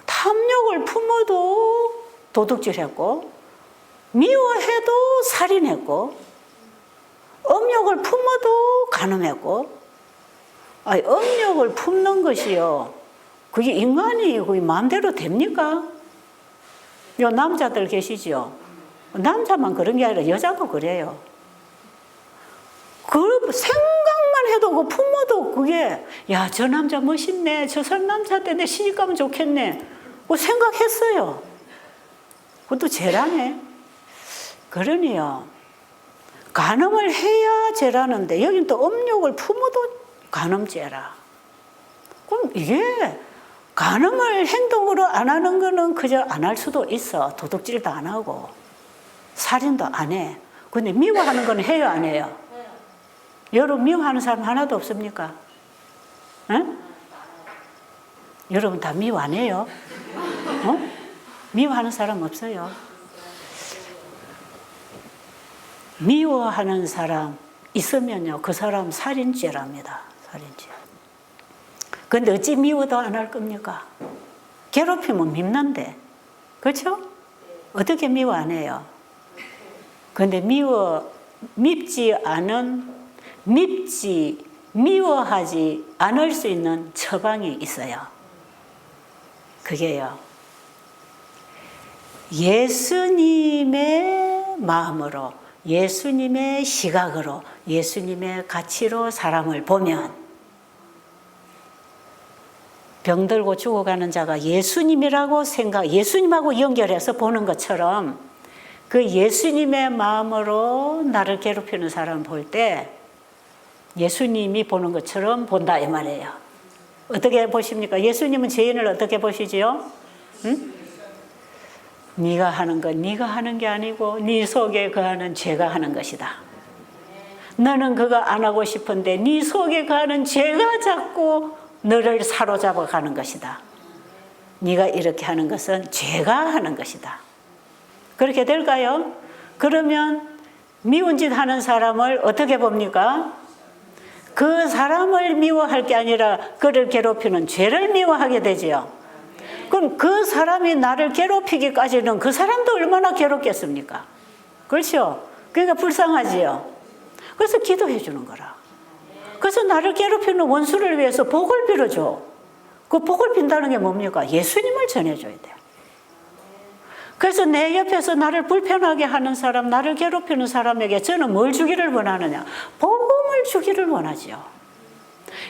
탐욕을 품어도 도둑질했고 미워해도 살인했고 음욕을 품어도 간음했고. 아니, 음욕을 품는 것이요, 그게 인간이 그게 마음대로 됩니까? 요 남자들 계시죠? 남자만 그런 게 아니라 여자도 그래요. 그 생각만 해도 그 품어도 그게 야, 저 남자 멋있네, 저 사람 남자한테 내 시집 가면 좋겠네 그 생각했어요. 그것도 죄라네. 그러니요, 간음을 해야 죄라는데 여긴 또 음욕을 품어도 간음죄라. 그럼 이게 간음을 행동으로 안 하는 거는 그저 안 할 수도 있어. 도둑질도 안 하고 살인도 안 해. 근데 미워하는 건 해요, 안 해요? 여러분 미워하는 사람 하나도 없습니까? 응? 여러분 다 미워 안 해요? 어? 미워하는 사람 없어요. 미워하는 사람 있으면요, 그 사람 살인죄랍니다. 살인죄. 근데 어찌 미워도 안 할 겁니까? 괴롭히면 밉는데. 그렇죠? 어떻게 미워 안 해요? 근데 미워하지 않을 수 있는 처방이 있어요. 그게요. 예수님의 마음으로, 예수님의 시각으로, 예수님의 가치로 사람을 보면 병들고 죽어가는 자가 예수님이라고 예수님하고 연결해서 보는 것처럼 그 예수님의 마음으로 나를 괴롭히는 사람 볼 때 예수님이 보는 것처럼 본다 이 말이에요. 어떻게 보십니까? 예수님은 죄인을 어떻게 보시지요? 응? 네가 하는 건 네가 하는 게 아니고 네 속에 거하는 죄가 하는 것이다. 너는 그거 안 하고 싶은데 네 속에 거하는 죄가 자꾸 너를 사로잡아 가는 것이다. 네가 이렇게 하는 것은 죄가 하는 것이다. 그렇게 될까요? 그러면 미운 짓 하는 사람을 어떻게 봅니까? 그 사람을 미워할 게 아니라 그를 괴롭히는 죄를 미워하게 되지요. 그럼 그 사람이 나를 괴롭히기까지는 그 사람도 얼마나 괴롭겠습니까? 그렇죠? 그러니까 불쌍하지요. 그래서 기도해 주는 거라. 그래서 나를 괴롭히는 원수를 위해서 복을 빌어줘. 그 복을 빈다는 게 뭡니까? 예수님을 전해줘야 돼요. 그래서 내 옆에서 나를 불편하게 하는 사람, 나를 괴롭히는 사람에게 저는 뭘 주기를 원하느냐? 복음을 주기를 원하지요.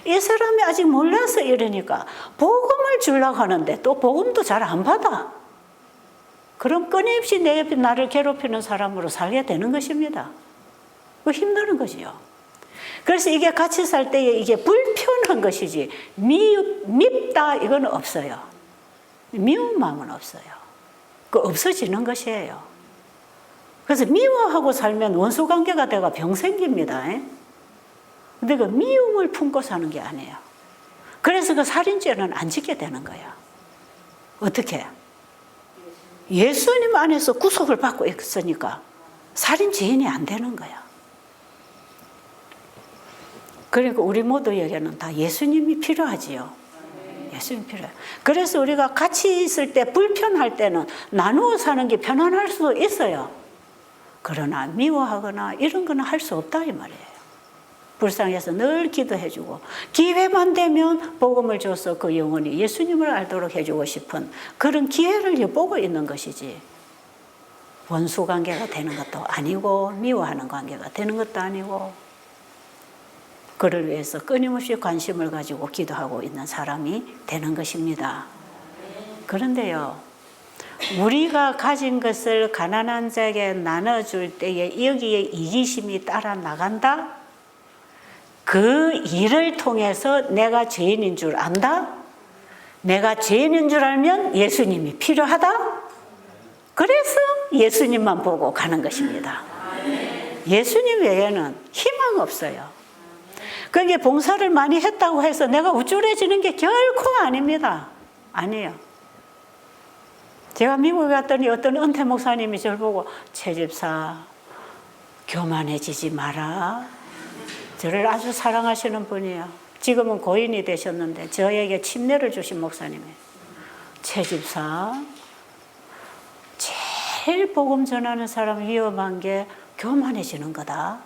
이 사람이 아직 몰라서 이러니까 복음을 주려고 하는데 또 복음도 잘 안 받아. 그럼 끊임없이 내 옆에 나를 괴롭히는 사람으로 살게 되는 것입니다. 그 힘드는 거지요. 그래서 이게 같이 살 때에 이게 불편한 것이지 밉다 이건 없어요. 미운 마음은 없어요. 그 없어지는 것이에요. 그래서 미워하고 살면 원수관계가 돼가 병 생깁니다. 근데 그 미움을 품고 사는 게 아니에요. 그래서 그 살인죄는 안 짓게 되는 거야. 어떻게? 예수님 안에서 구속을 받고 있으니까 살인죄인이 안 되는 거야. 그러니까 우리 모두에게는 다 예수님이 필요하지요. 예수님이 필요해요. 그래서 우리가 같이 있을 때 불편할 때는 나누어 사는 게 편안할 수도 있어요. 그러나 미워하거나 이런 거는 할 수 없다 이 말이에요. 불쌍해서 늘 기도해주고 기회만 되면 복음을 줘서 그 영혼이 예수님을 알도록 해주고 싶은 그런 기회를 엿보고 있는 것이지 원수 관계가 되는 것도 아니고 미워하는 관계가 되는 것도 아니고 그를 위해서 끊임없이 관심을 가지고 기도하고 있는 사람이 되는 것입니다. 그런데요, 우리가 가진 것을 가난한 자에게 나눠줄 때에 여기에 이기심이 따라 나간다? 그 일을 통해서 내가 죄인인 줄 안다? 내가 죄인인 줄 알면 예수님이 필요하다? 그래서 예수님만 보고 가는 것입니다. 예수님 외에는 희망 없어요. 그게 봉사를 많이 했다고 해서 내가 우쭐해지는 게 결코 아닙니다. 아니에요. 제가 미국에 갔더니 어떤 은퇴 목사님이 저를 보고 최 집사 교만해지지 마라. 저를 아주 사랑하시는 분이에요. 지금은 고인이 되셨는데 저에게 침례를 주신 목사님이에요. 최 집사 제일 복음 전하는 사람 위험한 게 교만해지는 거다.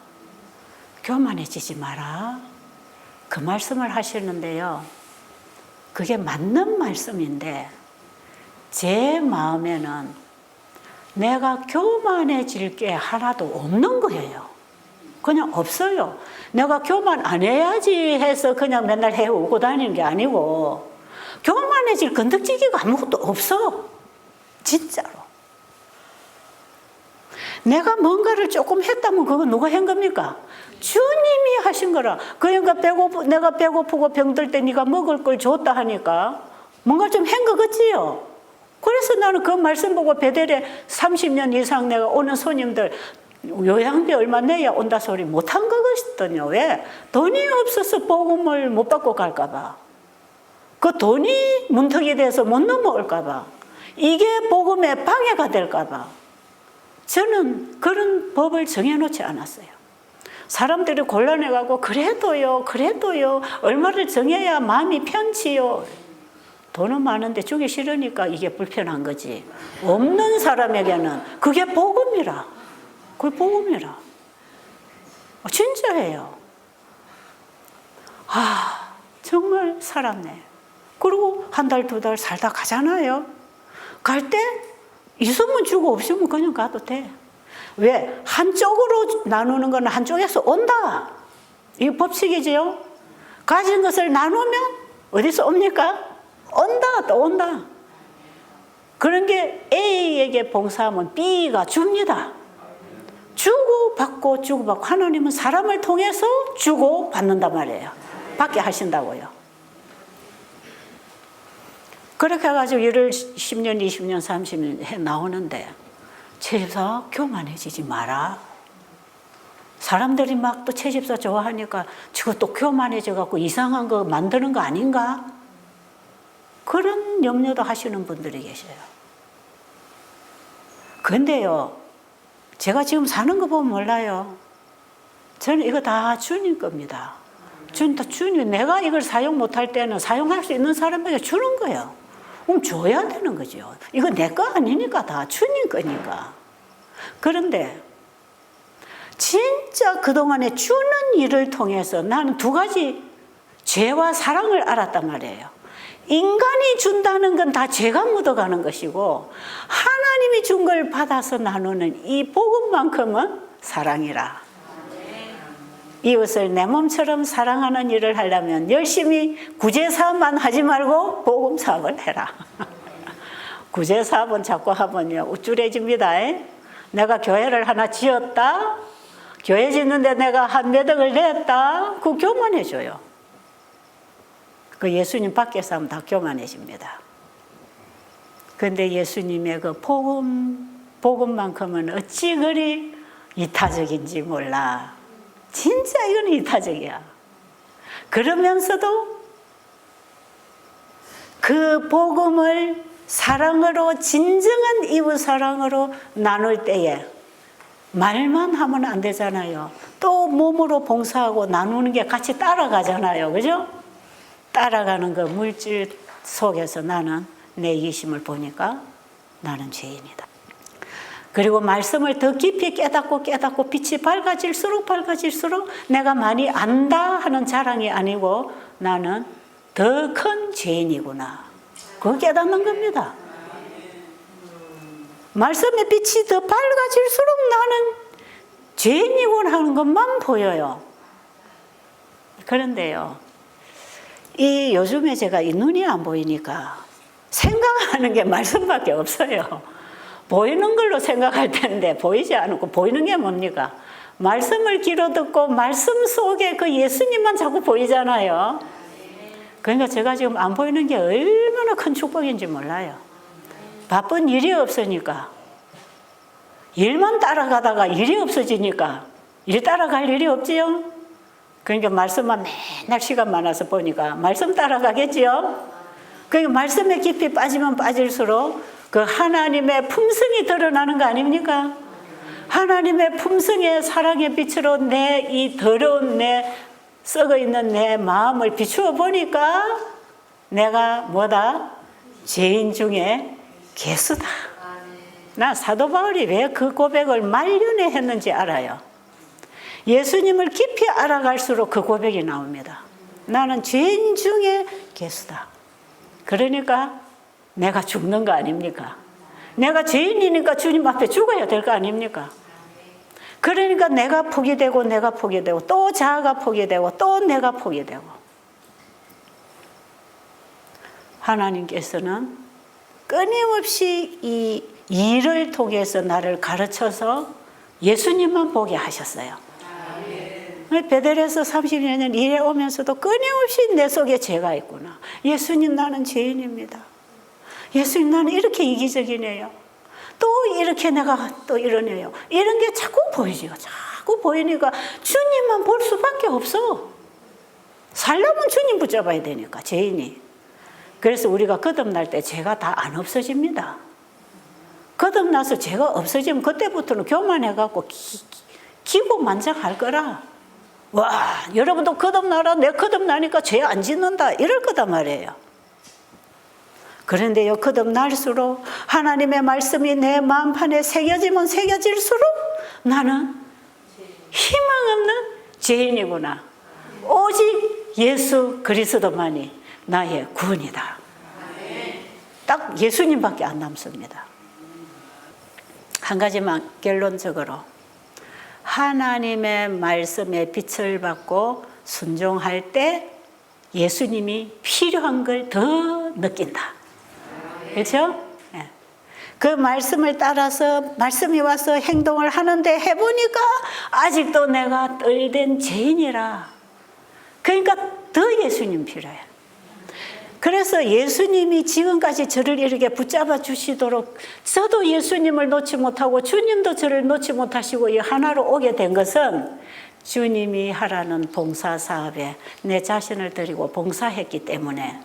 교만해지지 마라. 그 말씀을 하시는데요. 그게 맞는 말씀인데 제 마음에는 내가 교만해질 게 하나도 없는 거예요. 그냥 없어요. 내가 교만 안 해야지 해서 그냥 맨날 해오고 다니는 게 아니고 교만해질 건덕지기가 아무것도 없어. 진짜로. 내가 뭔가를 조금 했다면 그거 누가 한 겁니까? 주님이 하신 거라. 그러니까 내가 배고프고 병들 때 네가 먹을 걸 줬다 하니까 뭔가 좀 한 거 같지요? 그래서 나는 그 말씀 보고 베델에 30년 이상 내가 오는 손님들 요양비 얼마 내야 온다 소리 못한 거거든요. 왜? 돈이 없어서 복음을 못 받고 갈까 봐. 그 돈이 문턱이 돼서 못 넘어올까 봐. 이게 복음의 방해가 될까 봐. 저는 그런 법을 정해놓지 않았어요. 사람들이 곤란해가고 그래도요 얼마를 정해야 마음이 편치요. 돈은 많은데 주기 싫으니까 이게 불편한 거지. 없는 사람에게는 그게 복음이라. 그게 복음이라. 진짜예요. 아, 정말 살았네. 그리고 한 달, 두 달 살다 가잖아요. 갈 때 있으면 주고 없으면 그냥 가도 돼. 왜? 한쪽으로 나누는 건 한쪽에서 온다. 이게 법칙이지요. 가진 것을 나누면 어디서 옵니까? 온다, 또 온다. 그런 게 A에게 봉사하면 B가 줍니다. 주고받고 주고받고. 하나님은 사람을 통해서 주고받는단 말이에요. 받게 하신다고요. 그렇게 해가지고 일을 10년, 20년, 30년 해 나오는데 채집사 교만해지지 마라. 사람들이 막 또 채집사 좋아하니까 저거 또 교만해져갖고 이상한 거 만드는 거 아닌가? 그런 염려도 하시는 분들이 계셔요. 근데요, 제가 지금 사는 거 보면 몰라요. 저는 이거 다 주님 겁니다. 주님, 내가 이걸 사용 못할 때는 사용할 수 있는 사람에게 주는 거예요. 그럼 줘야 되는 거죠. 이거 내 거 아니니까 다 주님 거니까. 그런데 진짜 그동안에 주는 일을 통해서 나는 두 가지 죄와 사랑을 알았단 말이에요. 인간이 준다는 건 다 죄가 묻어가는 것이고 하나님이 준 걸 받아서 나누는 이 복음만큼은 사랑이라. 이웃을 내 몸처럼 사랑하는 일을 하려면 열심히 구제사업만 하지 말고 복음사업을 해라. 구제사업은 자꾸 하면요 우쭐해집니다. 내가 교회를 하나 지었다. 교회 짓는데 내가 한 몇 억을 냈다. 그거 교만해져요. 그 예수님 밖에서 하면 다 교만해집니다. 그런데 예수님의 그 복음만큼은 어찌 그리 이타적인지 몰라. 진짜 이건 이타적이야. 그러면서도 그 복음을 사랑으로, 진정한 이웃 사랑으로 나눌 때에 말만 하면 안 되잖아요. 또 몸으로 봉사하고 나누는 게 같이 따라가잖아요. 그죠? 따라가는 그 물질 속에서 나는 내 이심을 보니까 나는 죄인이다. 그리고 말씀을 더 깊이 깨닫고 빛이 밝아질수록 내가 많이 안다 하는 자랑이 아니고 나는 더 큰 죄인이구나. 그거 깨닫는 겁니다. 말씀의 빛이 더 밝아질수록 나는 죄인이구나 하는 것만 보여요. 그런데요, 이 요즘에 제가 이 눈이 안 보이니까 생각하는 게 말씀밖에 없어요. 보이는 걸로 생각할 텐데 보이지 않고 보이는 게 뭡니까? 말씀을 귀로 듣고 말씀 속에 그 예수님만 자꾸 보이잖아요. 그러니까 제가 지금 안 보이는 게 얼마나 큰 축복인지 몰라요. 바쁜 일이 없으니까 일만 따라가다가 일이 없어지니까 일 따라갈 일이 없지요. 그러니까 말씀만 맨날 시간 많아서 보니까 말씀 따라가겠지요. 그러니까 말씀에 깊이 빠지면 빠질수록 그 하나님의 품성이 드러나는 거 아닙니까? 하나님의 품성의 사랑의 빛으로 내 이 더러운 내 썩어 있는 내 마음을 비추어 보니까 내가 뭐다? 죄인 중에 괴수다. 나 사도 바울이 왜 그 고백을 말년에 했는지 알아요. 예수님을 깊이 알아갈수록 그 고백이 나옵니다. 나는 죄인 중에 괴수다. 그러니까 내가 죽는 거 아닙니까? 내가 죄인이니까 주님 앞에 죽어야 될 거 아닙니까? 그러니까 내가 포기되고 또 자아가 포기되고 또 내가 포기되고. 하나님께서는 끊임없이 이 일을 통해서 나를 가르쳐서 예수님만 보게 하셨어요. 베델에서 30년 일해 오면서도 끊임없이 내 속에 죄가 있구나. 예수님, 나는 죄인입니다. 예수님, 나는 이렇게 이기적이네요. 또 이렇게 내가 또 이러네요. 이런 게 자꾸 보이죠. 자꾸 보이니까 주님만 볼 수밖에 없어. 살려면 주님 붙잡아야 되니까, 죄인이. 그래서 우리가 거듭날 때 죄가 다 안 없어집니다. 거듭나서 죄가 없어지면 그때부터는 교만해갖고 기고만장할 거라. 와, 여러분도 거듭나라. 내 거듭나니까 죄 안 짓는다. 이럴 거단 말이에요. 그런데요, 거듭날수록 하나님의 말씀이 내 마음판에 새겨지면 새겨질수록 나는 희망 없는 죄인이구나. 오직 예수 그리스도만이 나의 구원이다. 딱 예수님밖에 안 남습니다. 한 가지만 결론적으로, 하나님의 말씀에 빛을 받고 순종할 때 예수님이 필요한 걸 더 느낀다. 그렇죠? 네. 그 말씀을 따라서 말씀이 와서 행동을 하는데 해보니까 아직도 내가 떨된 죄인이라. 그러니까 더 예수님 필요해. 그래서 예수님이 지금까지 저를 이렇게 붙잡아 주시도록 저도 예수님을 놓지 못하고 주님도 저를 놓지 못하시고 이 하나로 오게 된 것은 주님이 하라는 봉사 사업에 내 자신을 드리고 봉사했기 때문에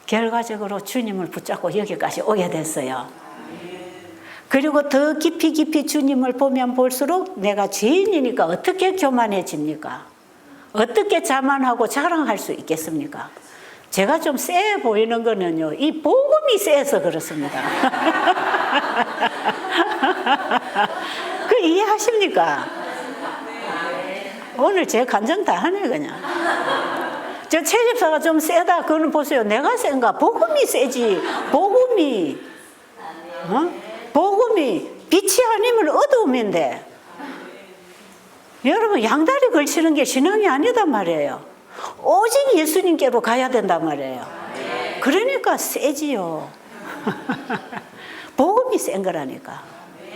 결과적으로 주님을 붙잡고 여기까지 오게 됐어요. 그리고 더 깊이 주님을 보면 볼수록 내가 죄인이니까 어떻게 교만해집니까? 어떻게 자만하고 자랑할 수 있겠습니까? 제가 좀 쎄 보이는 거는요, 이 복음이 쎄서 그렇습니다. 그 이해하십니까? 오늘 제 감정 다 하네 그냥. 저 최집사가 좀 세다 그거는 보세요. 내가 센가? 복음이 세지. 복음이 복음이 빛이 아니면 어두움인데, 여러분 양다리 걸치는 게 신앙이 아니다 말이에요. 오직 예수님께로 가야 된단 말이에요. 그러니까 세지요. 복음이 센 거라니까.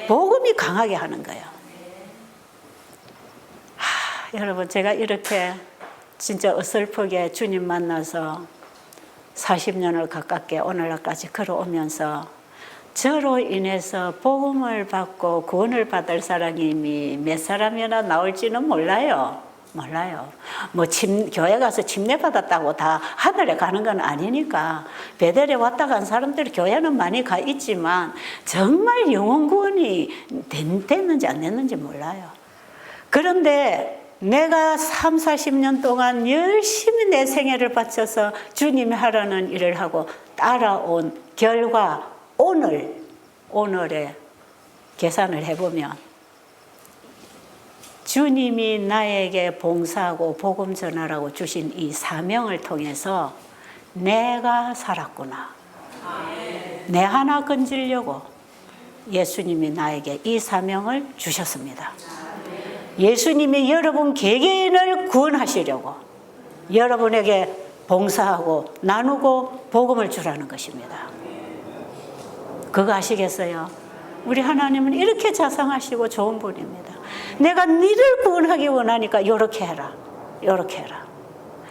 복음이 강하게 하는 거예요. 여러분, 제가 이렇게 진짜 어설프게 주님 만나서 40년을 가깝게 오늘날까지 걸어오면서 저로 인해서 복음을 받고 구원을 받을 사람이 몇 사람이나 나올지는 몰라요. 뭐 교회 가서 침례 받았다고 다 하늘에 가는 건 아니니까. 베델에 왔다 간 사람들이 교회는 많이 가 있지만 정말 영혼 구원이 됐는지 안 됐는지 몰라요. 그런데 내가 3, 40년 동안 열심히 내 생애를 바쳐서 주님이 하라는 일을 하고 따라온 결과 오늘의 계산을 해보면 주님이 나에게 봉사하고 복음 전하라고 주신 이 사명을 통해서 내가 살았구나. 내 하나 건지려고 예수님이 나에게 이 사명을 주셨습니다. 예수님이 여러분 개개인을 구원하시려고 여러분에게 봉사하고 나누고 복음을 주라는 것입니다. 그거 아시겠어요? 우리 하나님은 이렇게 자상하시고 좋은 분입니다. 내가 너를 구원하기 원하니까 이렇게 해라.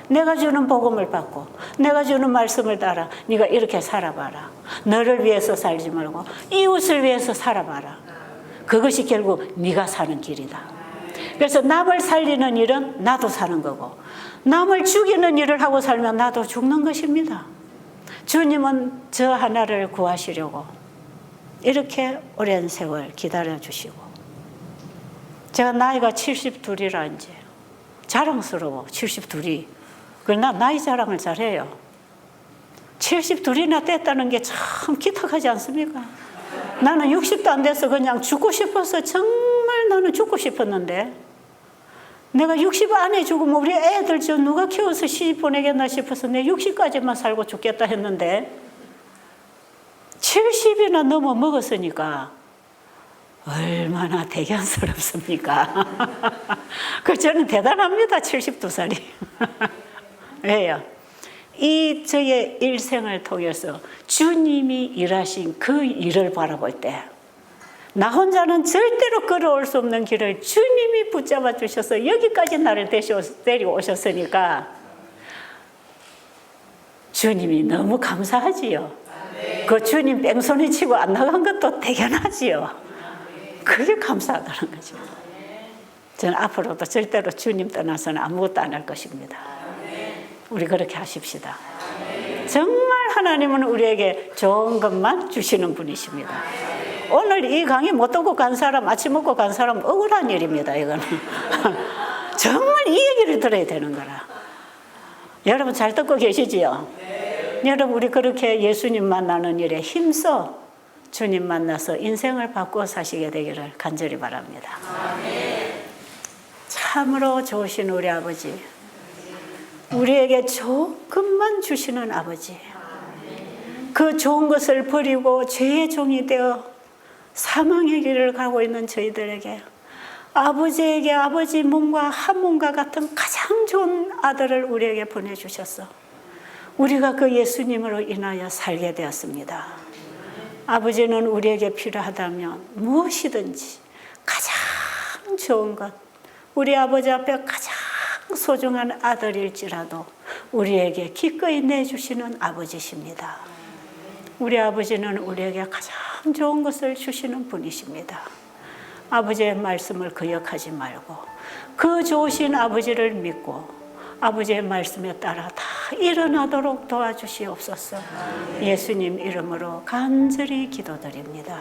내가 주는 복음을 받고 내가 주는 말씀을 따라 네가 이렇게 살아봐라. 너를 위해서 살지 말고 이웃을 위해서 살아봐라. 그것이 결국 네가 사는 길이다. 그래서 남을 살리는 일은 나도 사는 거고 남을 죽이는 일을 하고 살면 나도 죽는 것입니다. 주님은 저 하나를 구하시려고 이렇게 오랜 세월 기다려주시고, 제가 나이가 72이라 이제 자랑스러워. 72이. 그러나 나이 자랑을 잘해요. 72이나 됐다는 게 참 기특하지 않습니까? 나는 60도 안 돼서 그냥 죽고 싶어서 정말 나는 죽고 싶었는데, 내가 60 안에 죽으면 우리 애들 저 누가 키워서 시집 보내겠나 싶어서 내 60까지만 살고 죽겠다 했는데 70이나 넘어 먹었으니까 얼마나 대견스럽습니까? 그 저는 대단합니다. 72살이. 왜요? 이 저의 일생을 통해서 주님이 일하신 그 일을 바라볼 때 나 혼자는 절대로 걸어올 수 없는 길을 주님이 붙잡아 주셔서 여기까지 나를 데려오셨으니까 주님이 너무 감사하지요. 그 주님 뺑소니 치고 안 나간 것도 대견하지요. 그게 감사하다는 거죠. 저는 앞으로도 절대로 주님 떠나서는 아무것도 안 할 것입니다. 우리 그렇게 하십시다. 정말 하나님은 우리에게 좋은 것만 주시는 분이십니다. 오늘 이 강의 못 듣고 간 사람, 아침 먹고 간 사람 억울한 일입니다. 이거는 정말 이 얘기를 들어야 되는 거라. 여러분 잘 듣고 계시지요? 여러분, 우리 그렇게 예수님 만나는 일에 힘써 주님 만나서 인생을 바꿔 사시게 되기를 간절히 바랍니다. 참으로 좋으신 우리 아버지, 우리에게 조금만 주시는 아버지, 그 좋은 것을 버리고 죄의 종이 되어 사망의 길을 가고 있는 저희들에게 아버지에게 아버지 몸과 한 몸과 같은 가장 좋은 아들을 우리에게 보내주셨어. 우리가 그 예수님으로 인하여 살게 되었습니다. 아버지는 우리에게 필요하다면 무엇이든지 가장 좋은 것, 우리 아버지 앞에 가장 소중한 아들일지라도 우리에게 기꺼이 내주시는 아버지십니다. 우리 아버지는 우리에게 가장 좋은 것을 주시는 분이십니다. 아버지의 말씀을 거역하지 말고 그 좋으신 아버지를 믿고 아버지의 말씀에 따라 다 일어나도록 도와주시옵소서. 예수님 이름으로 간절히 기도드립니다.